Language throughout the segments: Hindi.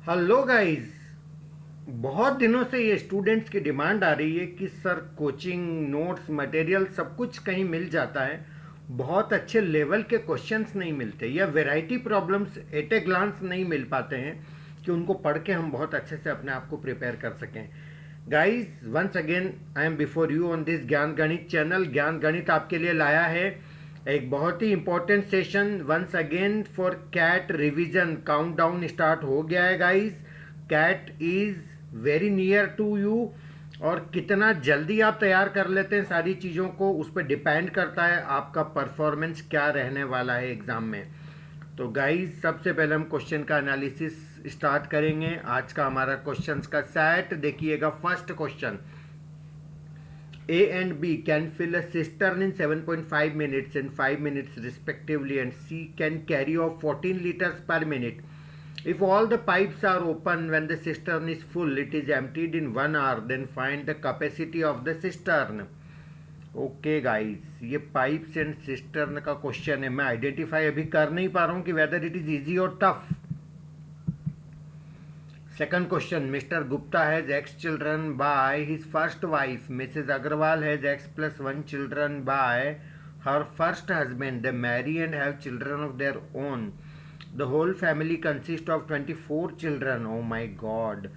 Hello guys. बहुत दिनों से ये स्टूडेंट्स की डिमांड आ रही है कि सर कोचिंग नोट्स मटेरियल सब कुछ कहीं मिल जाता है, बहुत अच्छे लेवल के क्वेश्चंस नहीं मिलते या variety problems at a glance नहीं मिल पाते हैं कि उनको पढ़ के हम बहुत अच्छे से अपने आप को प्रिपेयर कर सकें। Guys, once again I am before you on this Gyan Ganit channel. ज्ञान गणित आपके लिए लाया है एक बहुत ही important session once again for CAT revision. Countdown start हो गया है guys. CAT is very near to you, और कितना जल्दी आप तैयार कर लेते हैं सारी चीज़ों को उस पर डिपेंड करता है आपका परफॉर्मेंस क्या रहने वाला है एग्ज़ाम में। तो गाइस, सबसे पहले हम क्वेश्चन का एनालिसिस स्टार्ट करेंगे। आज का हमारा क्वेश्चंस का सेट देखिएगा। First question, A and B can fill a cistern in 7.5 minutes and 5 minutes respectively, and C can carry off 14 liters per minute. If all the pipes are open when the cistern is full, it is emptied in 1 hour, then find the capacity of the cistern. Okay guys, ये पाइप्स एंड सिस्टर्न का क्वेश्चन है। मैं आइडेंटिफाई अभी कर नहीं पा रहा हूँ कि वेदर इट इज इजी और tough. Second question, Mr. Gupta has X children by his first wife. Mrs. Agarwal has X plus 1 children by her first husband. They marry and have children of their own. The whole family consists of 24 children. Oh my God.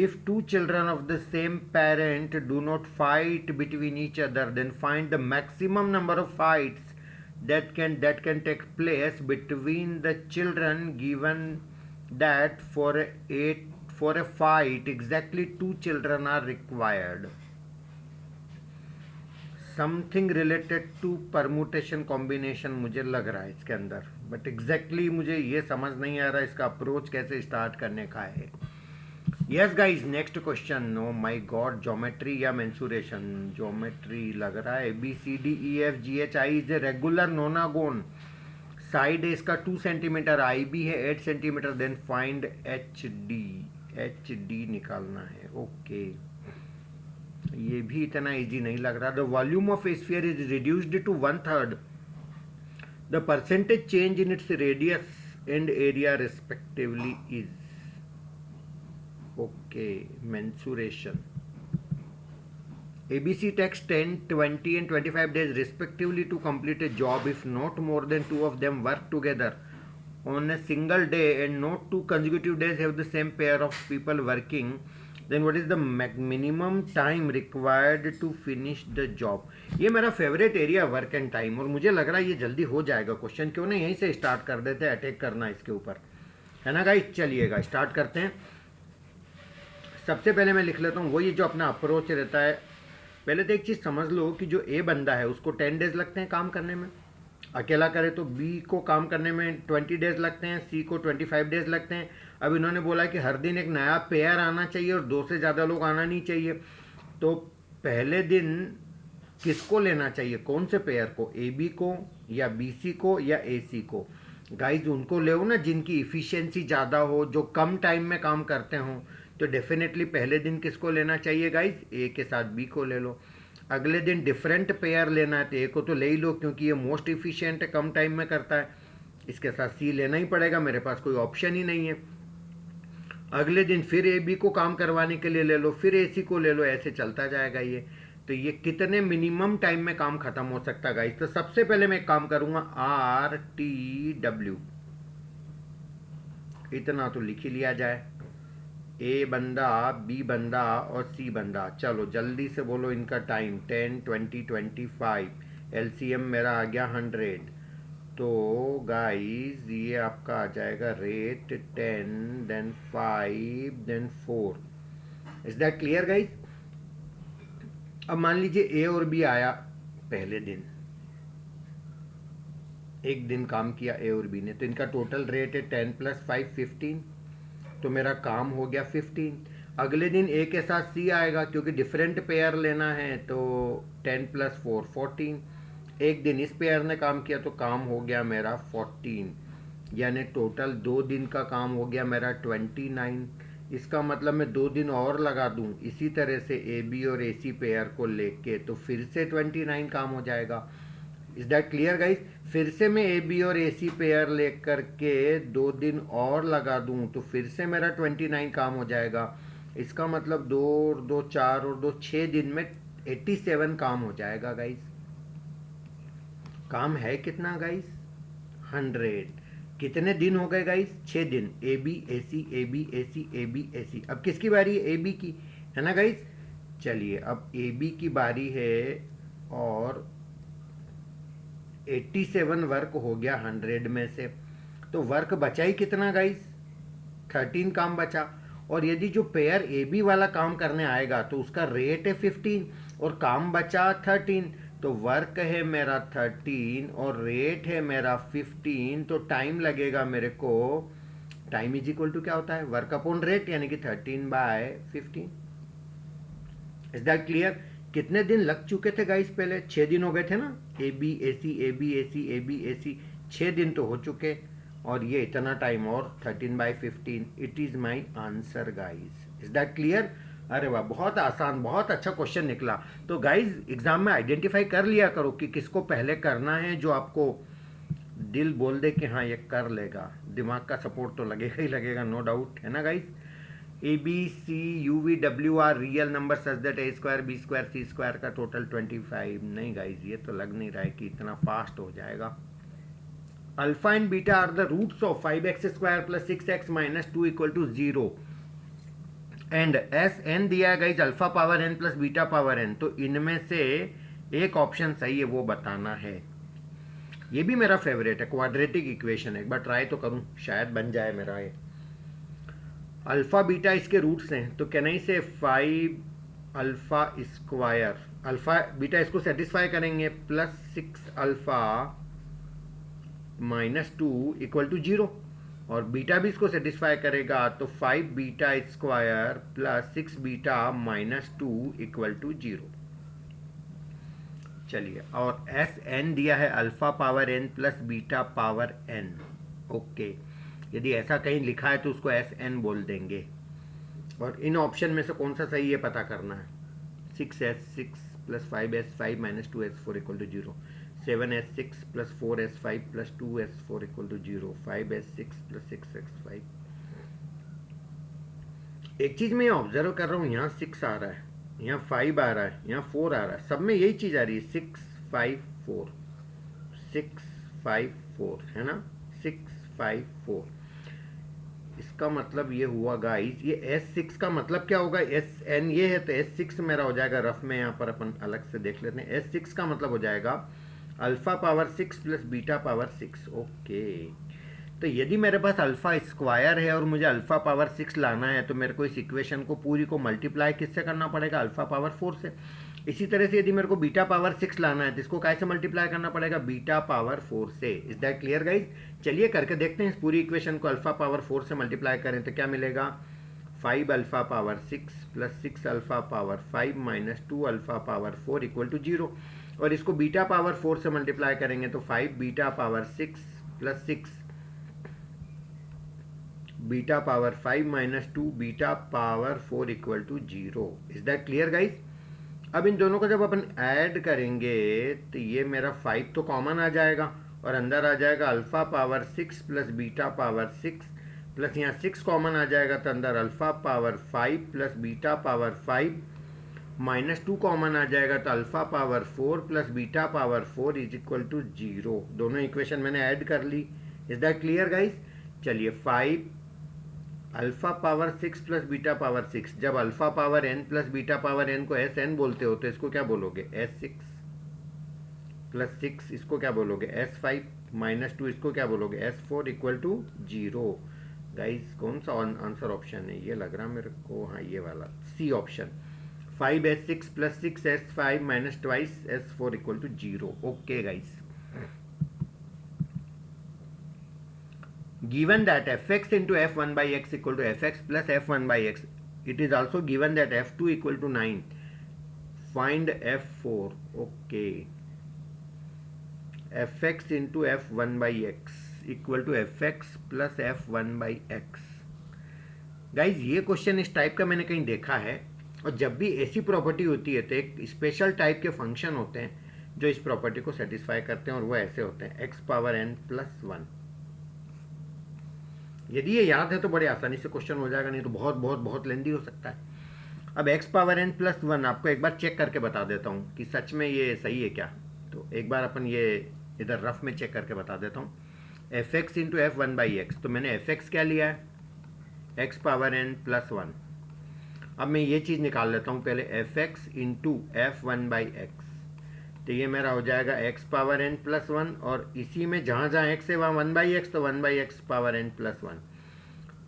If two children of the same parent do not fight between each other, then find the maximum number of fights that can take place between the children, given that for a fight exactly two children are required. Something related to permutation combination मुझे लग रहा है इसके अंदर, बट एग्जैक्टली मुझे ये समझ नहीं आ रहा इसका अप्रोच कैसे स्टार्ट करने का है। Yes guys, next question. Oh my God, geometry या मेंसुरेशन? ज्योमेट्री लग रहा है। B C D E F G H I is a regular nonagon. Side है इसका 2 सेंटीमीटर, आई बी है 8 centimetre. Then find H D. H D निकालना है। ओके, ये भी इतना इजी नहीं लग रहा। The volume of a sphere is reduced to 1/3। The percentage change in its radius and area respectively is. Okay, mensuration. ABC takes 10, 20 and 25 days respectively to complete a job if not more than two of them work together on a single day and not two consecutive days have the same pair of people working, then what is the minimum time required to finish the job? ये मेरा favourite area work and time, और मुझे लग रहा है ये जल्दी हो जाएगा क्वेश्चन। क्यों ना यहीं से स्टार्ट कर देते हैं अटैक करना इसके ऊपर, है ना गाइस? चलिएगा स्टार्ट करते हैं। सबसे पहले मैं लिख लेता हूँ वो ये जो अपना अप्रोच रहता है। पहले तो एक चीज़ समझ लो कि जो ए बंदा है उसको 10 डेज लगते हैं काम करने में, अकेला करे तो बी को काम करने में 20 डेज लगते हैं, सी को 25 डेज लगते हैं। अब इन्होंने बोला कि हर दिन एक नया पेयर आना चाहिए और 2 से ज़्यादा लोग आना नहीं चाहिए। तो पहले दिन किसको लेना चाहिए, कौन से पेयर को? ए बी को या बी सी को या ए सी को? गाइज, उनको ले ना जिनकी इफ़िशियंसी ज़्यादा हो, जो कम टाइम में काम करते हों। तो डेफिनेटली पहले दिन किसको लेना चाहिए गाइज? ए के साथ बी को ले लो। अगले दिन डिफरेंट पेयर लेना है तो ए को तो ले ही लो क्योंकि ये मोस्ट इफिशियंट है, कम टाइम में करता है। इसके साथ सी लेना ही पड़ेगा, मेरे पास कोई ऑप्शन ही नहीं है। अगले दिन फिर ए बी को काम करवाने के लिए ले लो, फिर ए सी को ले लो, ऐसे चलता जाएगा ये। तो ये कितने मिनिमम टाइम में काम खत्म हो सकता है गाइज? तो सबसे पहले मैं एक काम करूंगा, आर टी डब्ल्यू, इतना तो लिख ही लिया जाए। ए बंदा, बी बंदा और सी बंदा। चलो जल्दी से बोलो इनका टाइम। 10, 20, 25। एलसीएम मेरा आ गया 100। तो गाइस ये आपका आ जाएगा rate 10 then 5 then 4। Is that clear guys? अब मान लीजिए ए और बी आया पहले दिन, एक दिन काम किया ए और बी ने, तो इनका टोटल रेट है 10 + 5 15। तो मेरा काम हो गया 15। अगले दिन ए के साथ सी आएगा क्योंकि डिफरेंट पेयर लेना है, तो 10 + 4 14। एक दिन इस पेयर ने काम किया तो काम हो गया मेरा 14, यानी टोटल 2 दिन का काम हो गया मेरा 29। इसका मतलब मैं 2 दिन और लगा दूं इसी तरह से ए बी और ए सी पेयर को लेके, तो फिर से 29 काम हो जाएगा। Is that clear guys? फिर से मैं ए बी और ए सी पेयर लेकर के 2 दिन और लगा दूं तो फिर से मेरा 29 काम हो जाएगा। इसका मतलब 2 और 2 4 और 2 6 दिन में 87 काम हो जाएगा गाइस। काम है कितना गाइस? 100। कितने दिन हो गए गाइस? 6 दिन। A B A C A B A C A B A C. अब किसकी बारी है? ए बी की, है ना गाइस? चलिए अब ए बी की बारी है और 87 वर्क हो गया 100 में से। तो वर्क बचा ही कितना गाइस? 13 काम बचा। और यदि जो पेयर ए बी वाला काम करने आएगा तो उसका रेट है 15 और काम बचा 13, तो वर्क है मेरा 13 और रेट है मेरा 15, तो टाइम लगेगा मेरे को। टाइम इज इक्वल टू क्या होता है? वर्क अपॉन रेट, यानी कि 13/15। Is that clear? कितने दिन लग चुके थे गाइस? पहले 6 दिन हो गए थे ना। A B A C A B A C A B A C 6 दिन तो हो चुके, और ये इतना टाइम और 13/15। It is my answer guys. Is that clear? अरे वाह, बहुत आसान, बहुत अच्छा क्वेश्चन निकला। तो गाइस एग्जाम में आइडेंटिफाई कर लिया करो कि किसको पहले करना है, जो आपको दिल बोल दे कि हाँ ये कर लेगा। दिमाग का सपोर्ट तो लगेगा ही लगेगा, नो डाउट, है ना guys? A B C U V W are real number such that A square B square C square का टोटल 25। नहीं गाइस, ये तो लग नहीं रहा है कि इतना फास्ट हो जाएगा। Alpha and beta are the roots of 5x² + 6x - 2 = 0 and S N दिया है guys alpha power N plus beta power N. तो इनमें से एक ऑप्शन सही है, वो बताना है। ये भी मेरा फेवरेट है, क्वाड्रेटिक इक्वेशन है। एक बार ट्राई तो करूं, शायद बन जाए मेरा ये। अल्फा बीटा इसके रूट्स हैं, तो कैन आई से 5 अल्फा स्क्वायर, अल्फा बीटा इसको सेटिस्फाई करेंगे, +6 अल्फा -2 = 0, और बीटा भी इसको सेटिस्फाई करेगा, तो 5 बीटा स्क्वायर +6 बीटा -2 = 0। चलिए, और एस एन दिया है alpha power N plus beta power N. Okay, यदि ऐसा कहीं लिखा है तो उसको एस एन बोल देंगे। और इन ऑप्शन में से कौन सा सही है पता करना है। 6s6 + 5s5 - 2s4 = 0, 7s6 + 4s5 + 2s4 = 0, 5s6 + 6s5। एक चीज मैं ऑब्जर्व कर रहा हूँ, यहाँ 6 आ रहा है, यहाँ 5 आ रहा है, यहाँ 4 आ रहा है, सब में यही चीज आ रही है, 6 5 4, 6 5 4, है ना, 6 5 4। इसका मतलब ये हुआ गाइस, ये S6 का मतलब क्या होगा? SN ये है, तो S6 मेरा हो जाएगा, रफ में यहाँ पर अपन अलग से देख लेते हैं। S6 का मतलब हो जाएगा alpha power 6 plus beta power 6। Okay, तो यदि मेरे पास अल्फा स्क्वायर है और मुझे अल्फा पावर 6 लाना है, तो मेरे को इस इक्वेशन को पूरी को मल्टीप्लाई किससे करना पड़ेगा? अल्फा पावर 4 से। इसी तरह से यदि मेरे को बीटा पावर 6 लाना है, तो इसको कैसे मल्टीप्लाई करना पड़ेगा? बीटा पावर 4 से। Is that clear guys? चलिए करके देखते हैं। इस पूरी इक्वेशन को अल्फा पावर 4 से मल्टीप्लाई करें तो क्या मिलेगा? 5 alpha power 6 plus 6 alpha power 5 minus 2 alpha power 4 = 0। और इसको बीटा पावर 4 से मल्टीप्लाई करेंगे तो 5 beta power 6 plus 6 beta power 5 minus 2 beta power 4 = 0। Is that clear guys? अब इन दोनों को जब अपन ऐड करेंगे तो ये मेरा 5 तो कॉमन आ जाएगा और अंदर आ जाएगा alpha power 6 plus beta power 6 plus यहाँ 6 कॉमन आ जाएगा, तो अंदर alpha power 5 plus beta power 5 minus 2 common आ जाएगा, तो alpha power 4 plus beta power 4 = 0। दोनों इक्वेशन मैंने ऐड कर ली। Is that clear guys? चलिए, 5 alpha power 6 plus beta power 6, जब alpha power n plus beta power n को एस एन बोलते हो तो इसको क्या बोलोगे? S6 प्लस 6, इसको क्या बोलोगे? S5 माइनस 2, इसको क्या बोलोगे? S4 = 0। गाइस कौन सा आंसर ऑप्शन है? ये लग रहा मेरे को, हाँ ये वाला, C option. 5s6 plus 6s5 minus 2s4 = 0। Okay guys, given that fx into f1/x = fx plus f1/x, it is also given that f2 = 9. Find f4. Okay, fx into f1/x = fx plus f1/x। Guys ये क्वेश्चन इस टाइप का मैंने कहीं देखा है, और जब भी ऐसी प्रॉपर्टी होती है तो एक स्पेशल टाइप के फंक्शन होते हैं जो इस प्रॉपर्टी को सेटिस्फाई करते हैं, और वो ऐसे होते हैं x पावर n प्लस 1। यदि ये याद है तो बड़े आसानी से क्वेश्चन हो जाएगा, नहीं तो बहुत बहुत बहुत लेंदी हो सकता है। अब x पावर n प्लस 1 आपको एक बार चेक करके बता देता हूँ कि सच में ये सही है क्या। तो एक बार अपन ये इधर रफ में चेक करके बता देता हूँ। F x into F one by X, तो मैंने एफ एक्स क्या लिया है, x पावर n प्लस 1। अब मैं ये चीज़ निकाल लेता हूँ पहले, F x into F one by X, तो ये मेरा हो जाएगा x पावर n प्लस 1, और इसी में जहाँ जहाँ x है वहाँ 1/x, तो 1/x पावर n प्लस 1।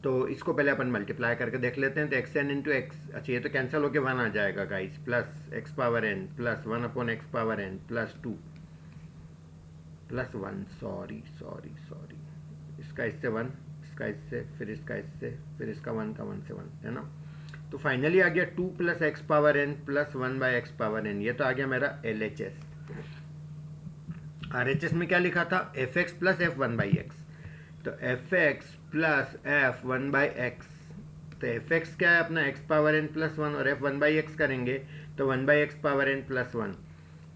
तो इसको पहले अपन मल्टीप्लाई करके देख लेते हैं। तो एक्स एन इंटू एक्स, अच्छा ये तो कैंसिल होके 1 आ जाएगा guys, plus x power n plus 1 upon x power n plus 2 plus 1, sorry, इसका इससे 1, इसका इससे, फिर इसका इससे, फिर इसका 1 का 1 से 1, है ना। तो फाइनली आ गया 2 plus x power n plus 1/x power n। ये तो आ गया मेरा LHS। RHS में क्या लिखा था, F X plus F one by X, तो F X plus F one by X, तो एफ एक्स क्या है अपना x पावर n प्लस 1, और एफ वन बाई एक्स करेंगे तो 1/x पावर n प्लस 1।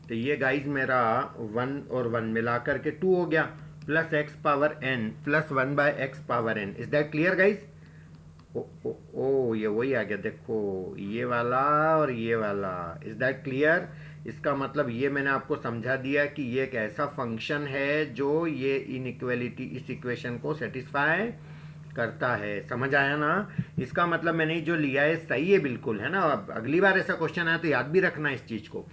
तो ये गाइज मेरा 1 और 1 मिला करके 2 हो गया, plus x power n plus 1/x power n। Is that clear guys? Oh ये वही आ गया, देखो ये वाला और ये वाला। Is that clear? इसका मतलब ये मैंने आपको समझा दिया कि ये एक ऐसा फंक्शन है जो ये इनइक्वालिटी, इस इक्वेशन को सेटिस्फाई करता है। समझ आया ना? इसका मतलब मैंने जो लिया है सही है बिल्कुल, है ना। अब अगली बार ऐसा क्वेश्चन आया तो याद भी रखना इस चीज़ को।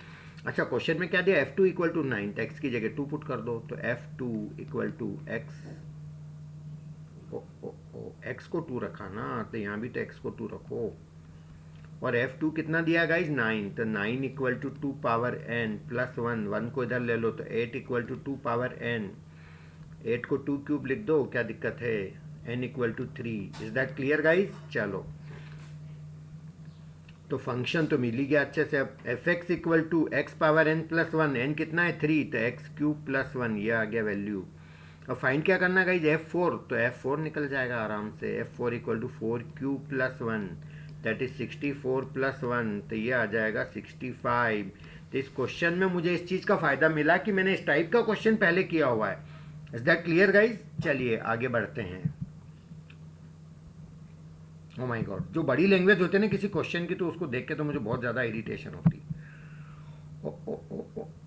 अच्छा, क्वेश्चन में क्या दिया, f2 इक्वल टू 9, तो x की जगह 2 पुट कर दो, तो f2 equal to x, x को 2 रखा ना, तो यहाँ भी तो x को 2 रखो, और f2 कितना दिया गाइज, 9, तो 9 equal to 2 power n plus 1, 1 को इधर ले लो, तो 8 इक्वल टू 2 पावर n, 8 को 2 क्यूब लिख दो, क्या दिक्कत है, n equal to 3। Is that clear guys? चलो, तो फंक्शन तो मिल ही गया अच्छे से। अब F X equal to X power n plus 1, n कितना है 3, तो एक्स क्यूब प्लस 1, ये आ गया वैल्यू। अब फाइंड क्या करना गाइज, F4, तो F4 निकल जाएगा आराम से, F4 equal to 4 cube plus 1, that is 64 plus 1, तो ये आ जाएगा 65। तो इस क्वेश्चन में मुझे इस चीज़ का फ़ायदा मिला कि मैंने इस टाइप का क्वेश्चन पहले किया हुआ है। Is that clear guys? चलिए आगे बढ़ते हैं। ओ माय गॉड, जो बड़ी लैंग्वेज होते हैं ना किसी क्वेश्चन की, तो उसको देख के तो मुझे बहुत ज़्यादा इरिटेशन होती है।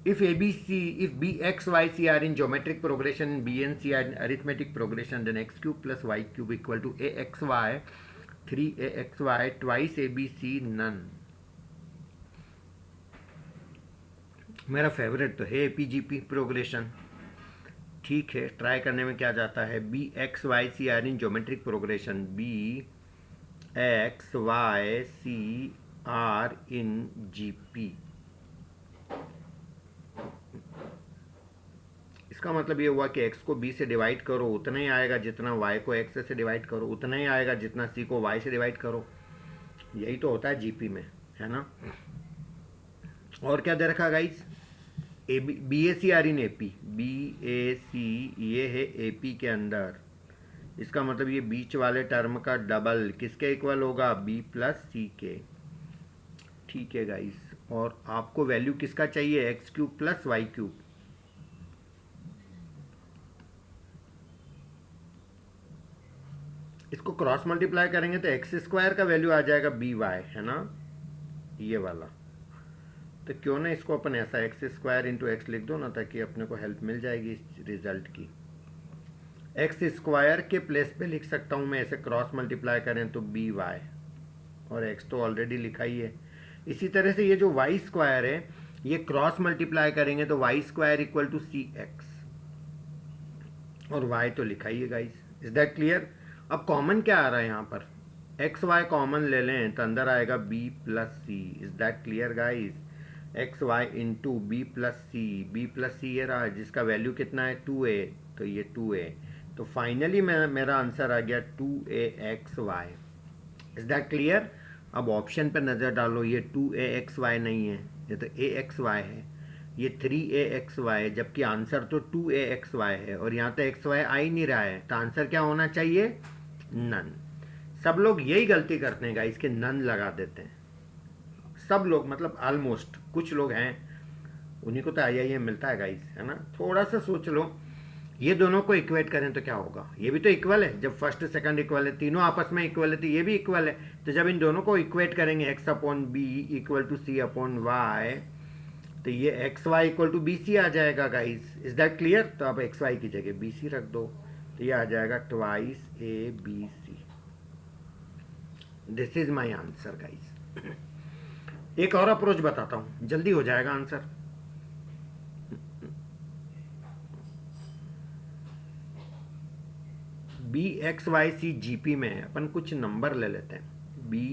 If ABC, if B, X, Y, C are in geometric progression, B and C are in arithmetic progression, then x cube plus y cube equal to AXY, 3AXY, twice ABC, none. मेरा फेवरेट तो है APGP प्रोग्रेशन। ठीक है, ट्राई करने में क्या जाता है। B, X, Y, C are in geometric progression, B, X, Y, C are in GP। इसका मतलब ये हुआ कि x को b से डिवाइड करो उतना ही आएगा जितना y को x से डिवाइड करो, उतना ही आएगा जितना c को y से डिवाइड करो। यही तो होता है जीपी में, है ना। और क्या दे रखा guys, B A C are in AP, B A C ये है एपी के अंदर। इसका मतलब ये बीच वाले टर्म का डबल किसके इक्वल होगा, b प्लस सी के। ठीक है गाइज, और आपको वैल्यू किसका चाहिए, X cube plus Y cube. इसको क्रॉस मल्टीप्लाई करेंगे तो एक्स स्क्वायर का वैल्यू आ जाएगा बी वाई, है ना, ये वाला। तो क्यों ना इसको अपन ऐसा एक्स स्क्वायर इंटू एक्स लिख दो ना, ताकि अपने को हेल्प मिल जाएगी इस रिजल्ट की। एक्स स्क्वायर के प्लेस पे लिख सकता हूँ मैं, ऐसे क्रॉस मल्टीप्लाई करें तो बी वाई, और एक्स तो ऑलरेडी लिखा ही है। इसी तरह से ये जो वाई स्क्वायर है, ये क्रॉस मल्टीप्लाई करेंगे तो Y square equal to C X, और वाई तो लिखा ही है गाइस। Is that clear? अब कॉमन क्या आ रहा है यहाँ पर, एक्स वाई कॉमन ले लें तो अंदर आएगा B plus C. Is that clear guys? X Y into B plus C, B plus C ये रहा, जिसका वैल्यू कितना है 2a, तो ये 2a। तो फाइनली मेरा आंसर आ गया 2aXy। Is that clear? अब ऑप्शन पर नज़र डालो, ये 2aXy नहीं है, ये तो aXy है, ये 3aXy है, जबकि आंसर तो 2aXy है, और यहाँ तो XY आ ही नहीं रहा है, तो आंसर क्या होना चाहिए, नन। सब लोग यही गलती करते हैं गाइस, के नन लगा देते हैं। सब लोग मतलब ऑलमोस्ट, कुछ लोग हैं उन्हीं को तो IIM मिलता है गाइस, है ना। थोड़ा सा सोच लो, ये दोनों को इक्वेट करें तो क्या होगा, ये भी तो इक्वल है, जब फर्स्ट सेकंड इक्वल है, तीनों आपस में इक्वल है, तो ये भी इक्वल है। तो जब इन दोनों को इक्वेट करेंगे X upon B equal to C upon Y, तो ये X Y equal to B C आ जाएगा गाइस। Is that clear? तो आप एक्स वाई की जगह बी सी रख दो, तो ये आ जाएगा twice A B C. This is my answer guys. एक और अप्रोच बताता हूं, जल्दी हो जाएगा answer. B X Y C GP में अपन कुछ नंबर ले लेते हैं। B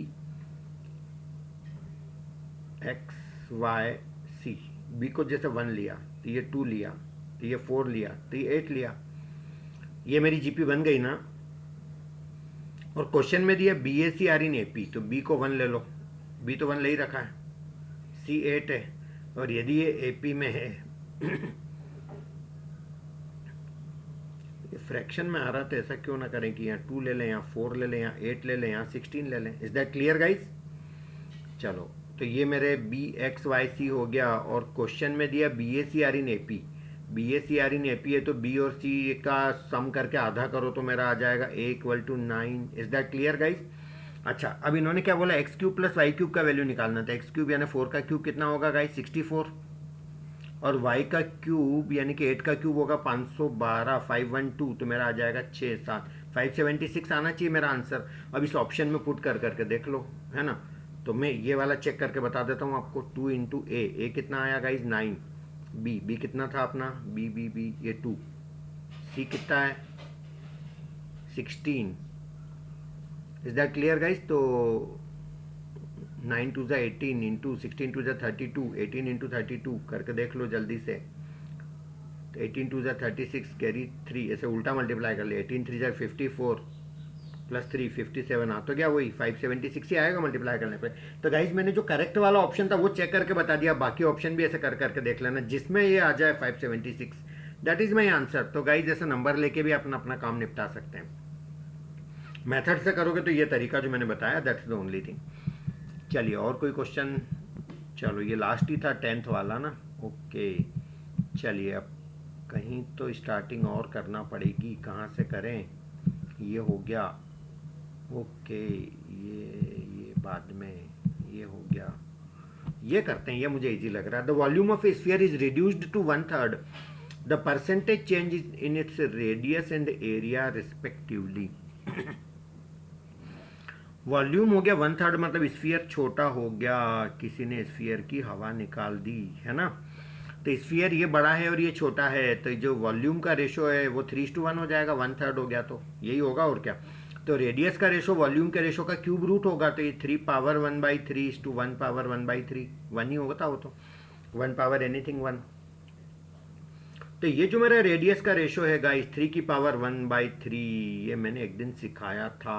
X Y C, B को जैसे 1 लिया तो ये 2 लिया, तो ये 4 लिया, तो ये 8 लिया। ये मेरी जीपी बन गई ना। और क्वेश्चन में दिया B A C are in AP, तो बी को 1 ले लो, बी तो 1 ले ही रखा है, सी 8 है, और यदि ये एपी में है फ्रैक्शन में आ रहा तो ऐसा क्यों ना करें कि यहाँ 2 ले लें, यहाँ 4 ले लें, यहाँ 8 ले लें, यहाँ 16 ले लें। Is that clear guys? चलो, तो ये मेरे बी एक्स वाई सी हो गया, और क्वेश्चन में दिया B A C are in AP, B A C are in AP है, तो बी और सी का सम करके आधा करो तो मेरा आ जाएगा A equal to 9। Is that clear guys? अच्छा, अब इन्होंने क्या बोला, X cube plus Y cube का वैल्यू निकालना था। एक्स क्यूब यानी 4 का क्यूब कितना होगा गाइस? 64, और y का क्यूब यानी कि 8 का क्यूब होगा 512, 512, तो मेरा आ जाएगा 6 7 576 आना चाहिए मेरा आंसर। अब इस ऑप्शन में पुट कर करके देख लो, है ना। तो मैं ये वाला चेक करके बता देता हूँ आपको। 2 इंटू ए कितना आया गाइज? 9। बी कितना था अपना? बी ये 2। सी कितना है? 16। Is that clear guys? तो 9 टू ज़ा 18 इंटू 16 टू ज़ा 32, 18 इंटू 32 करके देख लो जल्दी से। तो 18 टू ज़ा 36 कैरी 3, ऐसे उल्टा मल्टीप्लाई कर लिया। 18 3 ज़ा 54 प्लस 3 57 आ तो गया, वही 576 ही आएगा मल्टीप्लाई करने पे। तो गाइज मैंने जो करेक्ट वाला ऑप्शन था वो चेक करके बता दिया, बाकी ऑप्शन भी ऐसे कर करके देख लेना, जिसमें ये आ जाए 576, दैट इज माई आंसर। तो गाइज ऐसे नंबर लेके भी अपना अपना काम निपटा सकते हैं। मेथड से करोगे तो ये तरीका जो मैंने बताया, दैट्स द ओनली थिंग। चलिए और कोई क्वेश्चन? चलो ये लास्ट ही था 10th वाला ना। ओके, चलिए अब कहीं तो स्टार्टिंग और करना पड़ेगी, कहाँ से करें? ये हो गया, ओके, ये बाद में ये हो गया, ये करते हैं, ये मुझे इजी लग रहा है। The volume of a sphere is reduced to 1/3 the percentage change in its radius and area respectively. Volume हो गया 1/3, मतलब स्फीयर छोटा हो गया, किसी ने स्फीयर की हवा निकाल दी, है ना। तो स्फीयर ये बड़ा है और ये छोटा है, तो जो वॉल्यूम का रेशो है वो 3:1 हो जाएगा, 1/3 हो गया, तो यही होगा और क्या। तो रेडियस का रेशो वॉल्यूम के रेशो का क्यूब रूट होगा, तो ये 3 पावर 1/3 इज टू 1 पावर 1/3, 1 ही होता वो तो, 1 पावर एनीथिंग 1। तो ये जो मेरा रेडियस का रेशो है गाइस 3 की पावर 1/3, ये मैंने एक दिन सिखाया था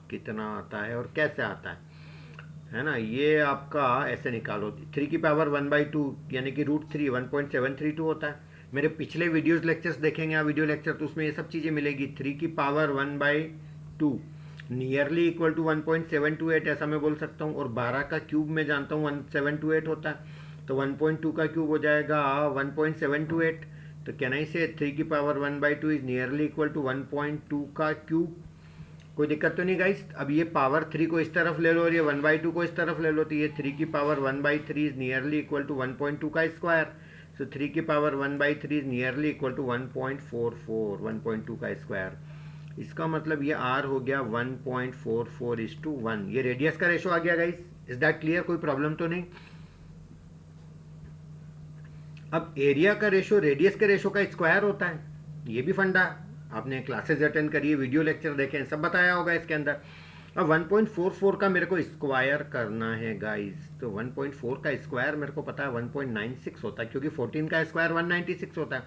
कितना आता है और कैसे आता है ना। ये आपका ऐसे निकालो, 3 की पावर 1/2 यानी कि √3 1.732 होता है। मेरे पिछले वीडियोस लेक्चर्स देखेंगे आप, वीडियो लेक्चर, तो उसमें ये सब चीज़ें मिलेगी। 3 की पावर 1/2 नियरली इक्वल टू 1.728 ऐसा मैं बोल सकता हूँ, और 12 का क्यूब में जानता हूँ 1728 होता है, तो 1.2 का क्यूब हो जाएगा 1.728। तो कैन आई से 3 की power 1/2 is nearly equal to 1.2 का क्यूब। कोई दिक्कत तो नहीं गाइस। अब ये पावर 3 को इस तरफ ले लो और ये 1/2 को इस तरफ ले लो, तो ये 3 की power 1/3 is nearly equal to 1.2 का स्क्वायर। सो 3 की power 1/3 is nearly equal to 1.44, 1.2 का स्क्वायर। इसका मतलब ये r हो गया 1.44:1। ये रेडियस का रेशो आ गया गाइस। Is that clear? कोई प्रॉब्लम तो नहीं। अब एरिया का रेशो रेडियस के रेशो का स्क्वायर होता है, ये भी फंडा, आपने क्लासेस अटेंड करिए, वीडियो लेक्चर देखें, सब बताया होगा इसके अंदर। अब 1.44 का मेरे को स्क्वायर करना है गाइस, तो 1.4 का स्क्वायर मेरे को पता है 1.96 होता है, क्योंकि 14 का स्क्वायर 196 होता है,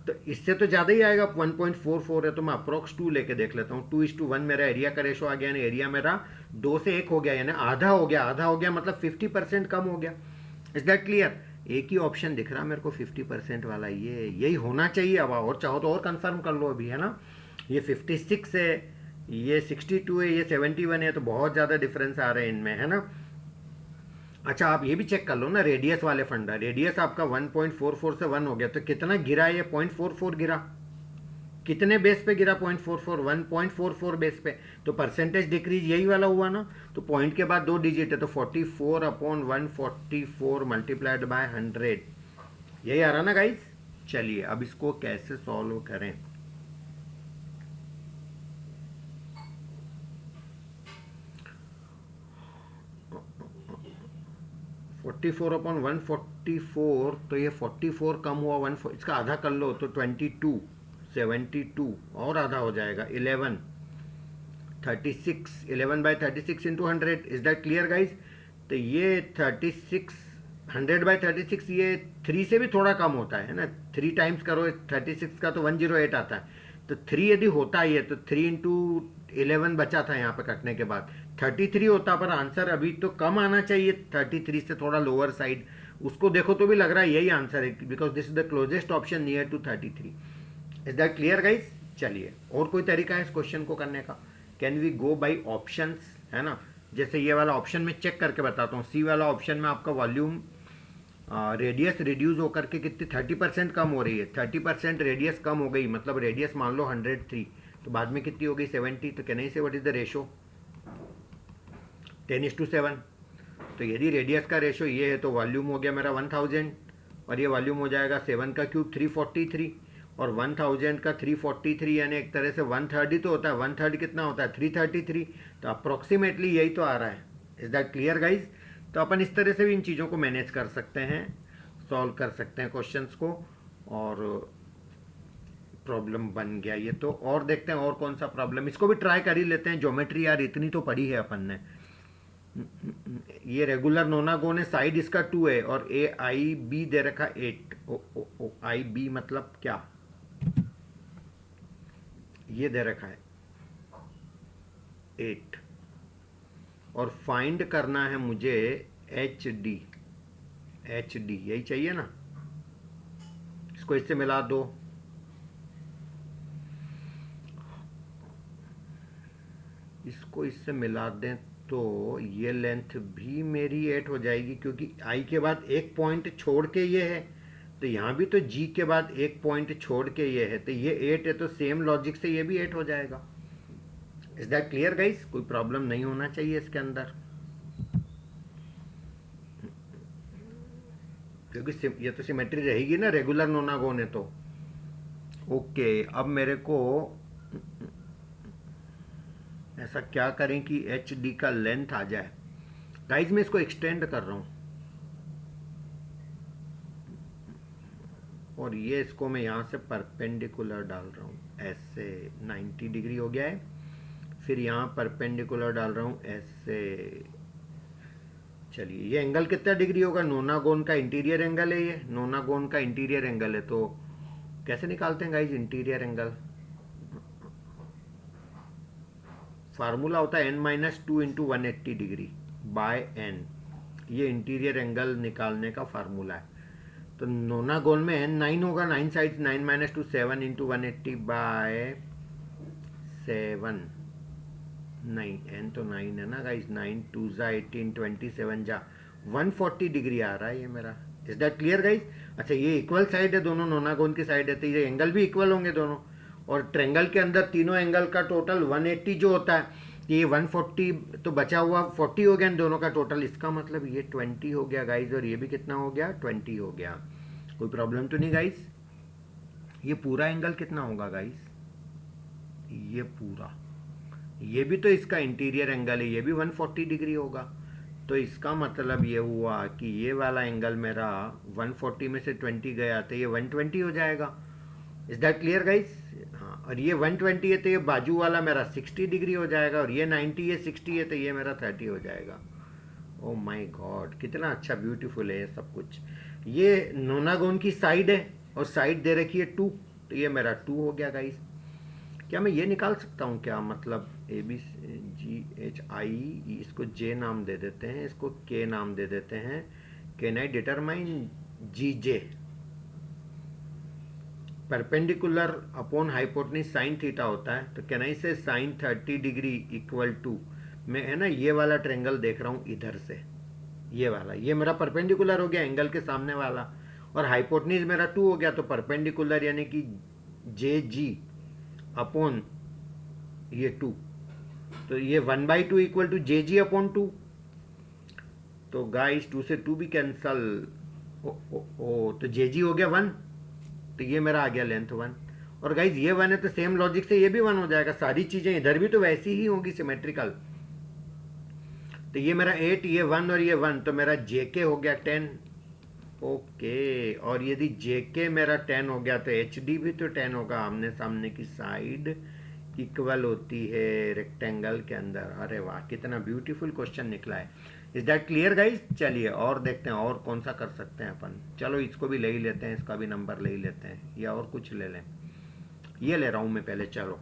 तो इससे तो ज़्यादा ही आएगा। 1.44 है तो मैं अप्रोक्स 2 लेके देख लेता हूँ। 2:1 मेरा एरिया का रेशो आ गया, यानी एरिया मेरा 2 से 1 हो गया, यानी आधा हो गया। आधा हो गया मतलब 50% कम हो गया। Is that clear? एक ही ऑप्शन दिख रहा मेरे को 50% वाला, ये यही होना चाहिए। अब और चाहो तो और कंफर्म कर लो अभी, है ना। ये 56 है, ये 62 है, ये 71 है, तो बहुत ज़्यादा डिफरेंस आ रहे हैं इनमें, है ना। अच्छा आप ये भी चेक कर लो ना, रेडियस वाले फंडा, रेडियस आपका 1.44 से 1 हो गया, तो कितना गिरा ये? 0.44 गिरा। कितने बेस पे गिरा? 0.44, 1.44 बेस पे। तो परसेंटेज डिक्रीज यही वाला हुआ ना। तो पॉइंट के बाद 2 डिजिट है, तो 44/144 मल्टीप्लाइड बाय 100, यही आ रहा ना गाइस। चलिए अब इसको कैसे सॉल्व करें। 44/144, तो ये 44 कम हुआ 1, इसका आधा कर लो तो 22, 72 और आधा हो जाएगा 11, 36, 11/36 into 100। Is that clear guys? तो ये 36, 100/36 ये 3 से भी थोड़ा कम होता है ना। 3 टाइम्स करो 36 का तो 108 आता है। तो 3 यदि होता ही है तो 3 इंटू 11 बचा था यहाँ पे कटने के बाद 33 होता, पर आंसर अभी तो कम आना चाहिए 33 से, थोड़ा लोअर साइड। उसको देखो तो भी लग रहा है यही आंसर है, because this is the closest option near to 33। Is that clear guys? चलिए और कोई तरीका है इस क्वेश्चन को करने का? Can we go by options, है ना। जैसे ये वाला ऑप्शन में चेक करके बताता हूँ। सी वाला ऑप्शन में आपका वॉल्यूम रेडियस रिड्यूस होकर के कितनी 30% कम हो रही है। 30% रेडियस कम हो गई, मतलब रेडियस मान लो 103, तो बाद में कितनी हो गई 70। तो कहने से व्हाट इज द रेशो? 10:7। तो यदि रेडियस का रेशो ये है तो वॉल्यूम हो गया मेरा 1000, और ये वॉल्यूम हो जाएगा 7 का क्यूब 343, और 1000 का 343 यानी एक तरह से 1/3 ही तो होता है। 1/3 कितना होता है? 333। तो अप्रोक्सीमेटली यही तो आ रहा है। Is that clear guys? तो अपन इस तरह से भी इन चीज़ों को मैनेज कर सकते हैं, सॉल्व कर सकते हैं क्वेश्चंस को, और प्रॉब्लम बन गया ये। तो और देखते हैं और कौन सा प्रॉब्लम, इसको भी ट्राई कर ही लेते हैं। ज्योमेट्री यार इतनी तो पढ़ी है अपन ने। ये रेगुलर नोनागोन है, साइड इसका 2 है, और ए आई बी दे रखा 8। ओ आई बी मतलब क्या? ये दे रखा है 8, और फाइंड करना है मुझे एच डी। एच डी यही चाहिए ना। इसको इससे मिला दो, इसको इससे मिला दें तो ये लेंथ भी मेरी 8 हो जाएगी, क्योंकि आई के बाद एक पॉइंट छोड़ के ये है, तो यहाँ भी तो जी के बाद एक पॉइंट छोड़ के ये है, तो ये 8 है, तो सेम लॉजिक से ये भी 8 हो जाएगा। Is that clear guys? कोई प्रॉब्लम नहीं होना चाहिए इसके अंदर, क्योंकि ये तो सिमेट्री रहेगी ना, रेगुलर नोनागोन है तो। ओके अब मेरे को ऐसा क्या करें कि एच डी का लेंथ आ जाए। गाइज मैं इसको एक्सटेंड कर रहा हूं, और ये इसको मैं यहां से परपेंडिकुलर डाल रहा हूं ऐसे, 90 डिग्री हो गया है। फिर यहां परपेंडिकुलर डाल रहा हूं ऐसे। चलिए ये एंगल कितना डिग्री होगा? नोनागोन का इंटीरियर एंगल है, ये नोनागोन का इंटीरियर एंगल है। तो कैसे निकालते हैं गाइज इंटीरियर एंगल? फार्मूला होता है n-2 into 180 degree by n। ये इंटीरियर एंगल निकालने का फार्मूला है। तो नोनागोन में n 9 होगा, 9 साइड 9 - 2 7 इंटू 180 बाय 7। नहीं n तो 9 है ना गाइज, 9 2 जा 18 27 जा 140 डिग्री आ रहा है ये मेरा। Is that clear guys? अच्छा ये इक्वल साइड है, दोनों नोनागोन की साइड है, तो ये एंगल भी इक्वल होंगे दोनों। और ट्रेंगल के अंदर तीनों एंगल का टोटल 180 जो होता है, ये 140 तो बचा हुआ 40 हो गया इन दोनों का टोटल। इसका मतलब ये 20 हो गया गाइज, और ये भी कितना हो गया? 20 हो गया। कोई प्रॉब्लम तो नहीं गाइज? ये पूरा एंगल कितना होगा गाइज? ये पूरा, ये भी तो इसका इंटीरियर एंगल है, ये भी 140 डिग्री होगा। तो इसका मतलब ये हुआ कि ये वाला एंगल मेरा 140 में से 20 गया तो ये 120 हो जाएगा। Is that clear guys? हाँ, और ये 120 है तो ये बाजू वाला मेरा 60 डिग्री हो जाएगा, और ये 90 है 60 है तो ये मेरा 30 हो जाएगा। ओ माय गॉड कितना अच्छा ब्यूटीफुल है ये सब कुछ। ये नोनागोन की साइड है, और साइड दे रखी है 2, तो ये मेरा 2 हो गया गाइज। क्या मैं ये निकाल सकता हूँ क्या? मतलब ए बी जी एच आई, इसको जे नाम दे देते हैं, इसको के नाम दे देते हैं। Can I determine G J perpendicular upon hypotenuse sine theta होता है, तो कैन आई से sin 30 डिग्री इक्वल टू, मैं है ना ये वाला ट्रेंगल देख रहा हूँ इधर से, ये वाला, ये मेरा परपेंडिकुलर हो गया एंगल के सामने वाला, और हाइपोटनीज मेरा 2 हो गया, तो परपेंडिकुलर यानी कि जे जी अपॉन ये 2, तो ये 1/2 equal to J G upon 2। तो गाइस 2 से 2 भी कैंसल, ओ तो जे जी हो गया 1, तो ये मेरा आ गया लेंथ 1। और गाइज ये 1 है तो सेम लॉजिक से ये भी 1 हो जाएगा, सारी चीजें इधर भी तो वैसी ही होगी सिमेट्रिकल। तो ये मेरा 8, ये 1 और ये 1, तो मेरा जेके हो गया 10। ओके, और यदि जेके मेरा 10 हो गया तो एच डी भी तो 10 होगा, आमने सामने की साइड इक्वल होती है रेक्टेंगल के अंदर। अरे वाह, कितना ब्यूटीफुल क्वेश्चन निकला है। Is that clear guys? चलिए और देखते हैं और कौन सा कर सकते हैं अपन। चलो इसको भी ले ही लेते हैं, इसका भी नंबर ले ही लेते हैं, या और कुछ ले लें। ये ले रहा हूं मैं पहले। चलो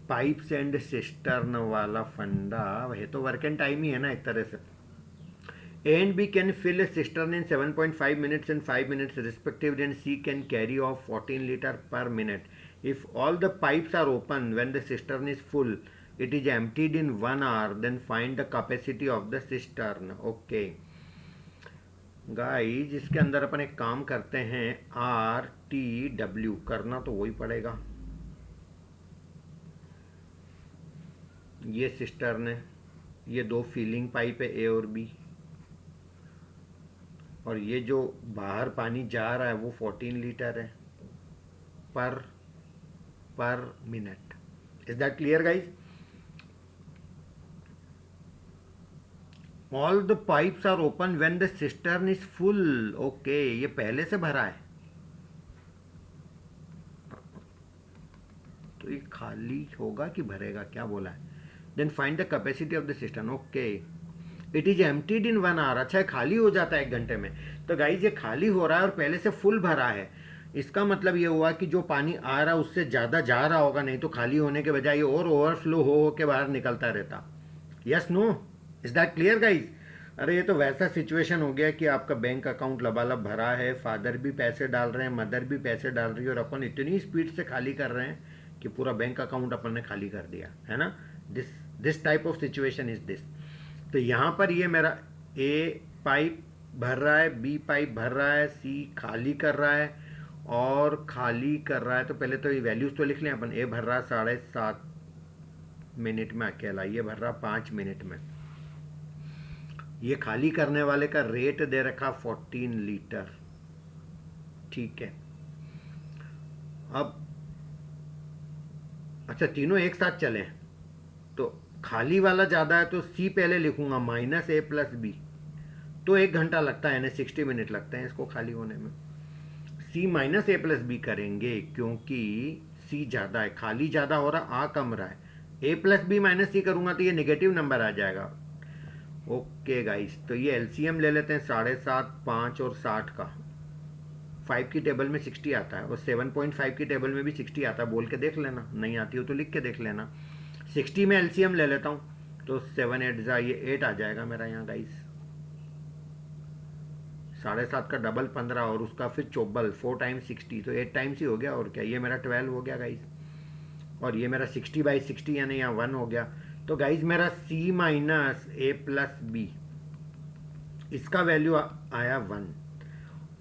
पाइप्स एंड सिस्टर्न वाला फंडा, वह तो वर्क एंड टाइम ही है ना एक तरह से। A and B can fill a cistern in 7.5 minutes and 5 minutes respectively, and C can carry off 14 liter per minute. If all the pipes are open when the cistern is full, it is emptied in 1 hour, then find the capacity of the cistern. Okay. Guys इसके अंदर अपन एक काम करते हैं, RTW करना तो वही पड़ेगा। ये सिस्टर्न है, ये 2 फीलिंग पाइप है A और B, और ये जो बाहर पानी जा रहा है वो 14 लीटर है per minute. Is that clear guys? All the pipes are open when the cistern is full. Okay, ये पहले से भरा है तो ये खाली होगा कि भरेगा, क्या बोला है? Then find the capacity of the cistern. Okay, it is emptied in 1 hour. अच्छा, खाली हो जाता है 1 घंटे में। तो गाइज ये खाली हो रहा है और पहले से फुल भरा है, इसका मतलब ये हुआ कि जो पानी आ रहा है उससे ज़्यादा जा रहा होगा, नहीं तो खाली होने के बजाय ये और ओवरफ्लो हो के बाहर निकलता रहता। Yes no? Is that clear guys? अरे ये तो वैसा सिचुएशन हो गया कि आपका बैंक अकाउंट लबालब भरा है, फादर भी पैसे डाल रहे हैं, मदर भी पैसे डाल रही है, और अपन इतनी स्पीड से खाली कर रहे हैं कि पूरा बैंक अकाउंट अपन ने खाली कर दिया है ना। This type of situation is this. तो यहाँ पर ये मेरा ए पाइप भर रहा है, बी पाइप भर रहा है, सी खाली कर रहा है और खाली कर रहा है। तो पहले तो ये वैल्यूज तो लिख लें अपन। ए भर रहा 7.5 मिनट में अकेला, ये भर रहा 5 मिनट में। ये खाली करने वाले का रेट दे रखा 14 लीटर। ठीक है, अब अच्छा तीनों एक साथ चलें तो खाली वाला ज़्यादा है तो सी पहले लिखूंगा -A + B, तो 1 घंटा लगता है, यानी 60 मिनट लगते हैं इसको खाली होने में। सी -A + B करेंगे क्योंकि सी ज़्यादा है, खाली ज़्यादा हो रहा, आ कम रहा है। A + B - C करूँगा तो ये नेगेटिव नंबर आ जाएगा। ओके गाइस, तो ये एलसीएम ले लेते हैं 7.5, 5 और 60 का। 5 की टेबल में 60 आता है और 7.5 की टेबल में भी 60 आता है, बोल के देख लेना, नहीं आती हो तो लिख के देख लेना। 60 में एलसीएम ले लेता हूँ तो 7 8 जा ये 8 आ जाएगा मेरा यहाँ गाइस। 7.5 का डबल 15 और उसका फिर चौबल 4 टाइम्स 60, तो 8 टाइम्स ही हो गया और क्या। ये मेरा 12 हो गया गाइस, और ये मेरा 60/60 यानी यहाँ 1 हो गया। तो गाइस मेरा C - A + B इसका वैल्यू आया 1,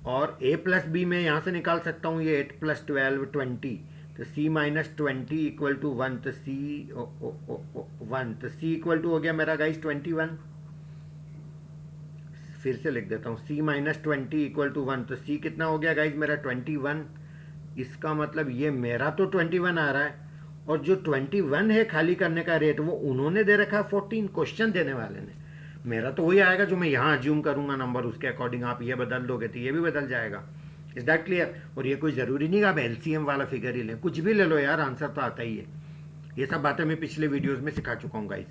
और A + B में यहाँ से निकाल सकता हूँ ये 8 + 12 20, तो C - 20 = 1, तो C 1, तो C = हो गया मेरा गाइस 21। फिर से लिख देता हूँ, C - 20 = 1, तो C कितना हो गया गाइस मेरा 21। इसका मतलब ये मेरा तो 21 आ रहा है, और जो 21 है खाली करने का रेट वो उन्होंने दे रखा है 14, क्वेश्चन देने वाले ने। मेरा तो वही आएगा जो मैं यहाँ अज्यूम करूँगा नंबर, उसके अकॉर्डिंग आप ये बदल दोगे तो ये भी बदल जाएगा। Is that clear? और ये कोई ज़रूरी नहीं कि आप एलसीएम वाला फिगर ही लें, कुछ भी ले लो यार, आंसर तो आता ही है। ये सब बातें मैं पिछले वीडियोस में सिखा चुका हूँ गाइस।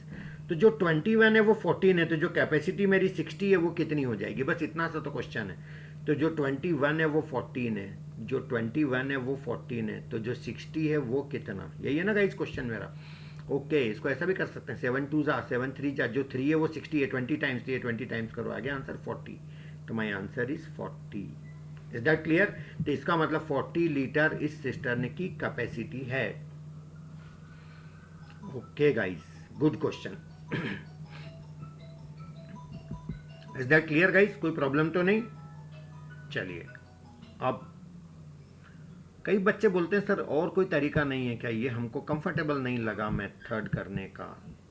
तो जो 21 है वो 14 है, तो जो कैपेसिटी मेरी 60 है वो कितनी हो जाएगी, बस इतना सा तो क्वेश्चन है। तो जो 21 है वो 14 है, जो 21 है वो 14 है, तो जो 60 है वो कितना, यही है ना गाइस क्वेश्चन मेरा। ओके, इसको ऐसा भी कर सकते हैं 7 2 जा 7 3 जा, जो 3 है वो 60 है, 20 टाइम्स, तो ये 20 टाइम्स करो, आ गया आंसर 40। तो my answer is 40। Is that clear? तो इसका मतलब 40 लीटर इस सिस्टर्न की कैपेसिटी है। Okay guys, good question. Is that clear guys? कोई प्रॉब्लम तो नहीं? चलिए, अब कई बच्चे बोलते हैं सर और कोई तरीका नहीं है क्या, ये हमको कंफर्टेबल नहीं लगा मेथड करने का,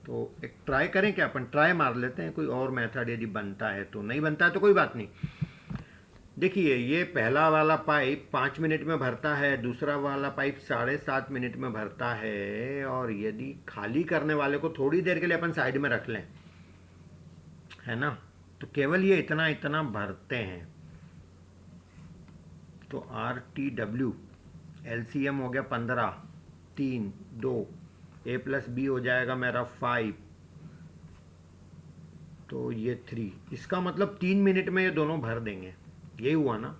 तो एक ट्राई करें क्या, अपन ट्राई मार लेते हैं कोई और मेथड, यदि बनता है तो, नहीं बनता है तो कोई बात नहीं। देखिए, ये पहला वाला पाइप 5 मिनट में भरता है, दूसरा वाला पाइप 7.5 मिनट में भरता है, और यदि खाली करने वाले को थोड़ी देर के लिए अपन साइड में रख लें, है ना, तो केवल ये इतना इतना भरते हैं। तो RTW LCM हो गया 15, 3, 2, A + B हो जाएगा मेरा 5, तो ये 3, इसका मतलब 3 मिनट में ये दोनों भर देंगे, यही हुआ ना।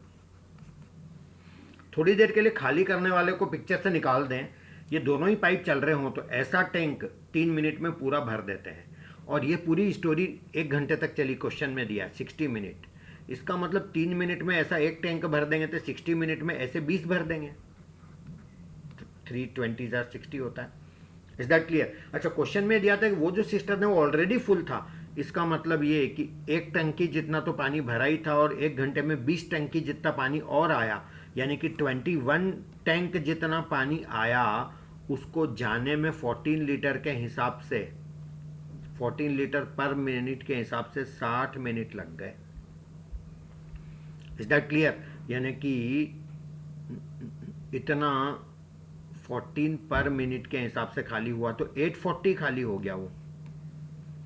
थोड़ी देर के लिए खाली करने वाले को पिक्चर से निकाल दें, ये दोनों ही पाइप चल रहे हों, तो ऐसा टैंक 3 मिनट में पूरा भर देते हैं। और ये पूरी स्टोरी 1 घंटे तक चली, क्वेश्चन में दिया 60 मिनट, इसका मतलब 3 मिनट में ऐसा एक टैंक भर देंगे, तो 60 मिनट में ऐसे 20 भर देंगे, 320 60 होता है। Is that clear? अच्छा, क्वेश्चन में दिया था कि वो जो सिस्टम है वो ऑलरेडी फुल था, इसका मतलब ये कि एक टंकी जितना तो पानी भरा ही था, और 1 घंटे में 20 टंकी जितना पानी और आया, यानी कि 21 टैंक जितना पानी आया, उसको जाने में 14 लीटर के हिसाब से, 14 लीटर पर मिनट के हिसाब से 60 मिनट लग गए। Is that clear? यानी कि इतना 14 पर मिनट के हिसाब से खाली हुआ, तो 840 खाली हो गया वो,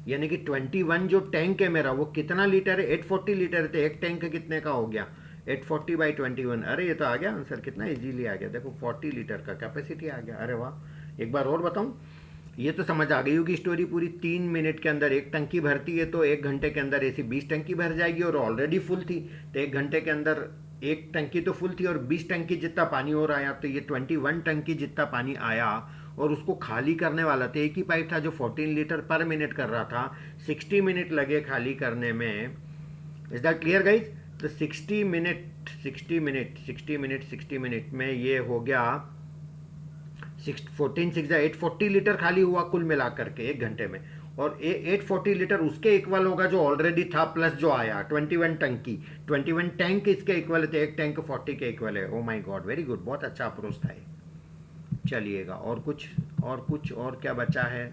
यानी कि 21 जो टैंक है मेरा वो कितना लीटर है, 840 लीटर थे, एक टैंक कितने का हो गया, 840/21। अरे ये तो आ गया आंसर, कितना इजीली आ गया, देखो 40 लीटर का कैपेसिटी आ गया। अरे वाह, एक बार और बताऊं, ये तो समझ आ गई होगी स्टोरी पूरी। 3 मिनट के अंदर एक टंकी भरती है, तो 1 घंटे के अंदर ऐसी 20 टंकी भर जाएगी, और ऑलरेडी फुल थी, तो 1 घंटे के अंदर एक टंकी तो फुल थी और 20 टंकी जितना पानी और आया, तो ये 21 टंकी जितना पानी आया, और उसको खाली करने वाला था, एक ही पाइप था जो 14 लीटर पर मिनट कर रहा था, 60 मिनट लगे खाली करने में। Is that clear guys? तो 60 मिनट में ये हो गया 14 6 840 लीटर खाली हुआ कुल मिला करके 1 घंटे में, और 840 लीटर उसके इक्वल होगा जो ऑलरेडी था, प्लस जो आया 21 टंकी, 21 टैंक इसके इक्वल थे, एक टैंक 40 के इक्वल है। ओ माय गॉड, वेरी गुड, बहुत अच्छा अप्रोच था ये। चलिएगा, और कुछ और क्या बचा है?